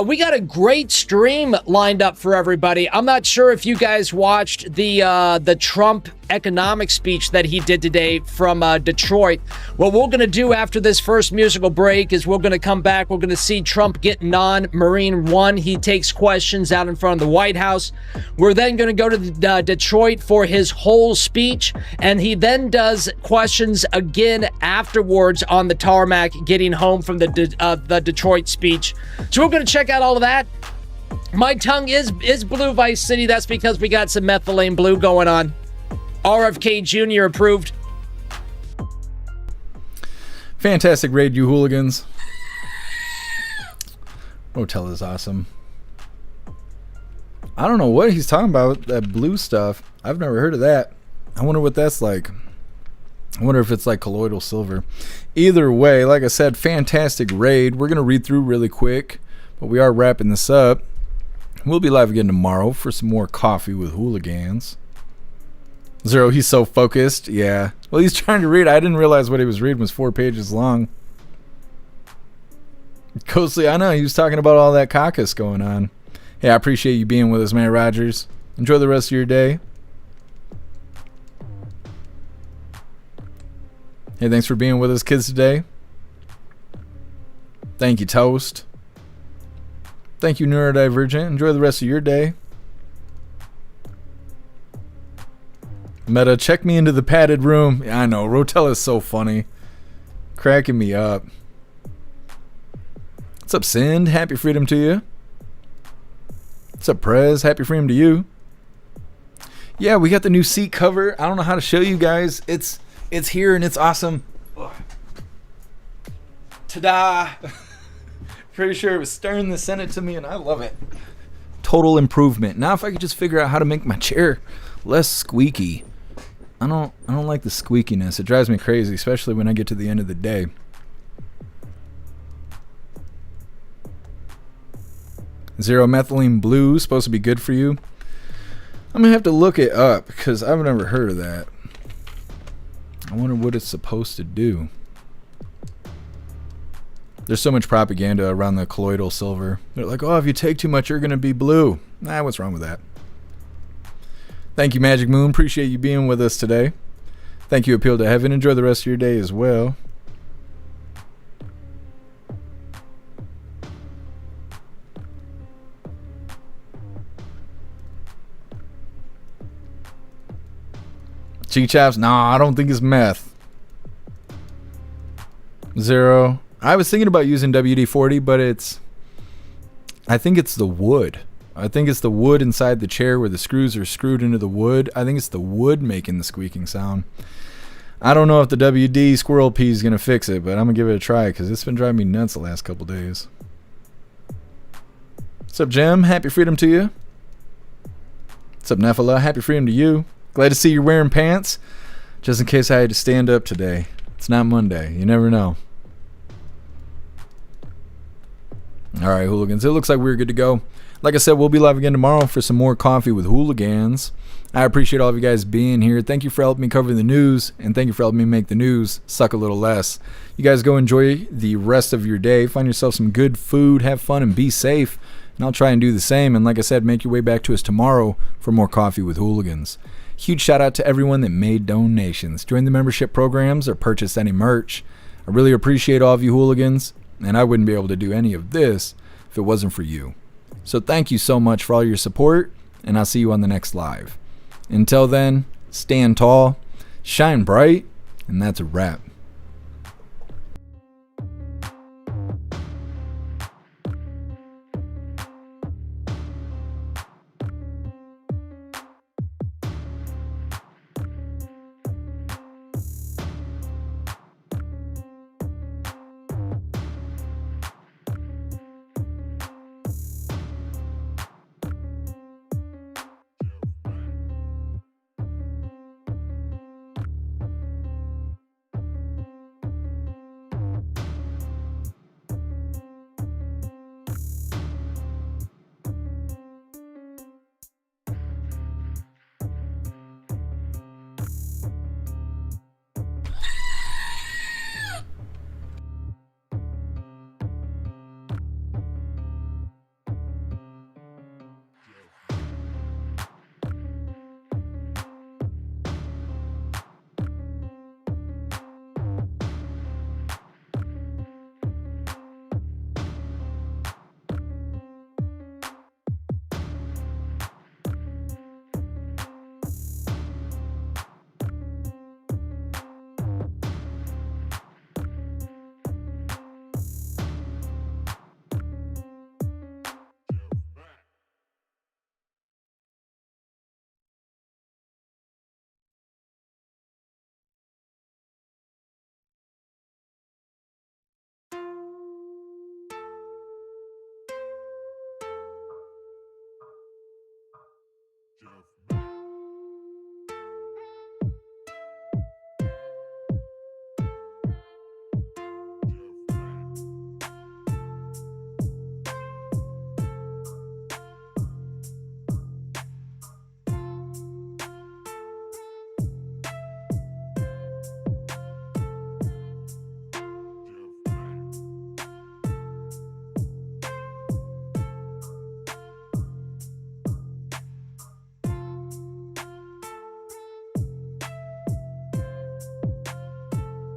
We got a great stream lined up for everybody. I'm not sure if you guys watched the Trump economic speech that he did today from Detroit. What we're going to do after this first musical break is we're going to come back. We're going to see Trump getting on Marine One. He takes questions out in front of the White House. We're then going to go to Detroit for his whole speech, and he then does questions again afterwards on the tarmac getting home from the Detroit speech. So we're going to check out all of that. My tongue is blue, Vice City. That's because we got some methylene blue going on. RFK Jr. approved. Fantastic raid, you Hooligans. Motel is awesome. I don't know what he's talking about, that blue stuff. I've never heard of that. I wonder what that's like. I wonder if it's like colloidal silver. Either way, like I said, fantastic raid. We're going to read through really quick, but we are wrapping this up. We'll be live again tomorrow for some more coffee with Hooligans. Zero, he's so focused. Yeah. Well, he's trying to read. I didn't realize what he was reading was 4 pages long. Coastly, I know. He was talking about all that caucus going on. Hey, I appreciate you being with us, man, Rogers. Enjoy the rest of your day. Hey, thanks for being with us, kids, today. Thank you, Toast. Thank you, Neurodivergent. Enjoy the rest of your day. Meta, check me into the padded room. I know, Rotel is so funny. Cracking me up. What's up, Sind? Happy freedom to you. What's up, Prez? Happy freedom to you. Yeah, we got the new seat cover. I don't know how to show you guys. It's here and it's awesome. Ta-da! Pretty sure it was Stern that sent it to me and I love it. Total improvement. Now if I could just figure out how to make my chair less squeaky. I don't like the squeakiness. It drives me crazy, especially when I get to the end of the day. Zero methylene blue, supposed to be good for you. I'm gonna have to look it up because I've never heard of that. I wonder what it's supposed to do. There's so much propaganda around the colloidal silver. They're like, oh, if you take too much, you're gonna be blue. Nah, what's wrong with that? Thank you, Magic Moon. Appreciate you being with us today. Thank you, Appeal to Heaven. Enjoy the rest of your day as well. Cheek chops? Nah, I don't think it's meth. Zero. I was thinking about using WD-40, but I think it's the wood. I think it's the wood inside the chair where the screws are screwed into the wood. I think it's the wood making the squeaking sound. I don't know if the WD squirrel pee is going to fix it, but I'm going to give it a try because it's been driving me nuts the last couple days. What's up, Jem? Happy freedom to you. What's up, Nephilah? Happy freedom to you. Glad to see you're wearing pants. Just in case I had to stand up today. It's not Monday. You never know. All right, Hooligans. It looks like we're good to go. Like I said, we'll be live again tomorrow for some more Coffee with Hooligans. I appreciate all of you guys being here. Thank you for helping me cover the news, and thank you for helping me make the news suck a little less. You guys go enjoy the rest of your day. Find yourself some good food, have fun, and be safe. And I'll try and do the same. And like I said, make your way back to us tomorrow for more Coffee with Hooligans. Huge shout out to everyone that made donations, joined the membership programs, or purchased any merch. I really appreciate all of you hooligans, and I wouldn't be able to do any of this if it wasn't for you. So thank you so much for all your support, and I'll see you on the next live. Until then, stand tall, shine bright, and that's a wrap. Jeff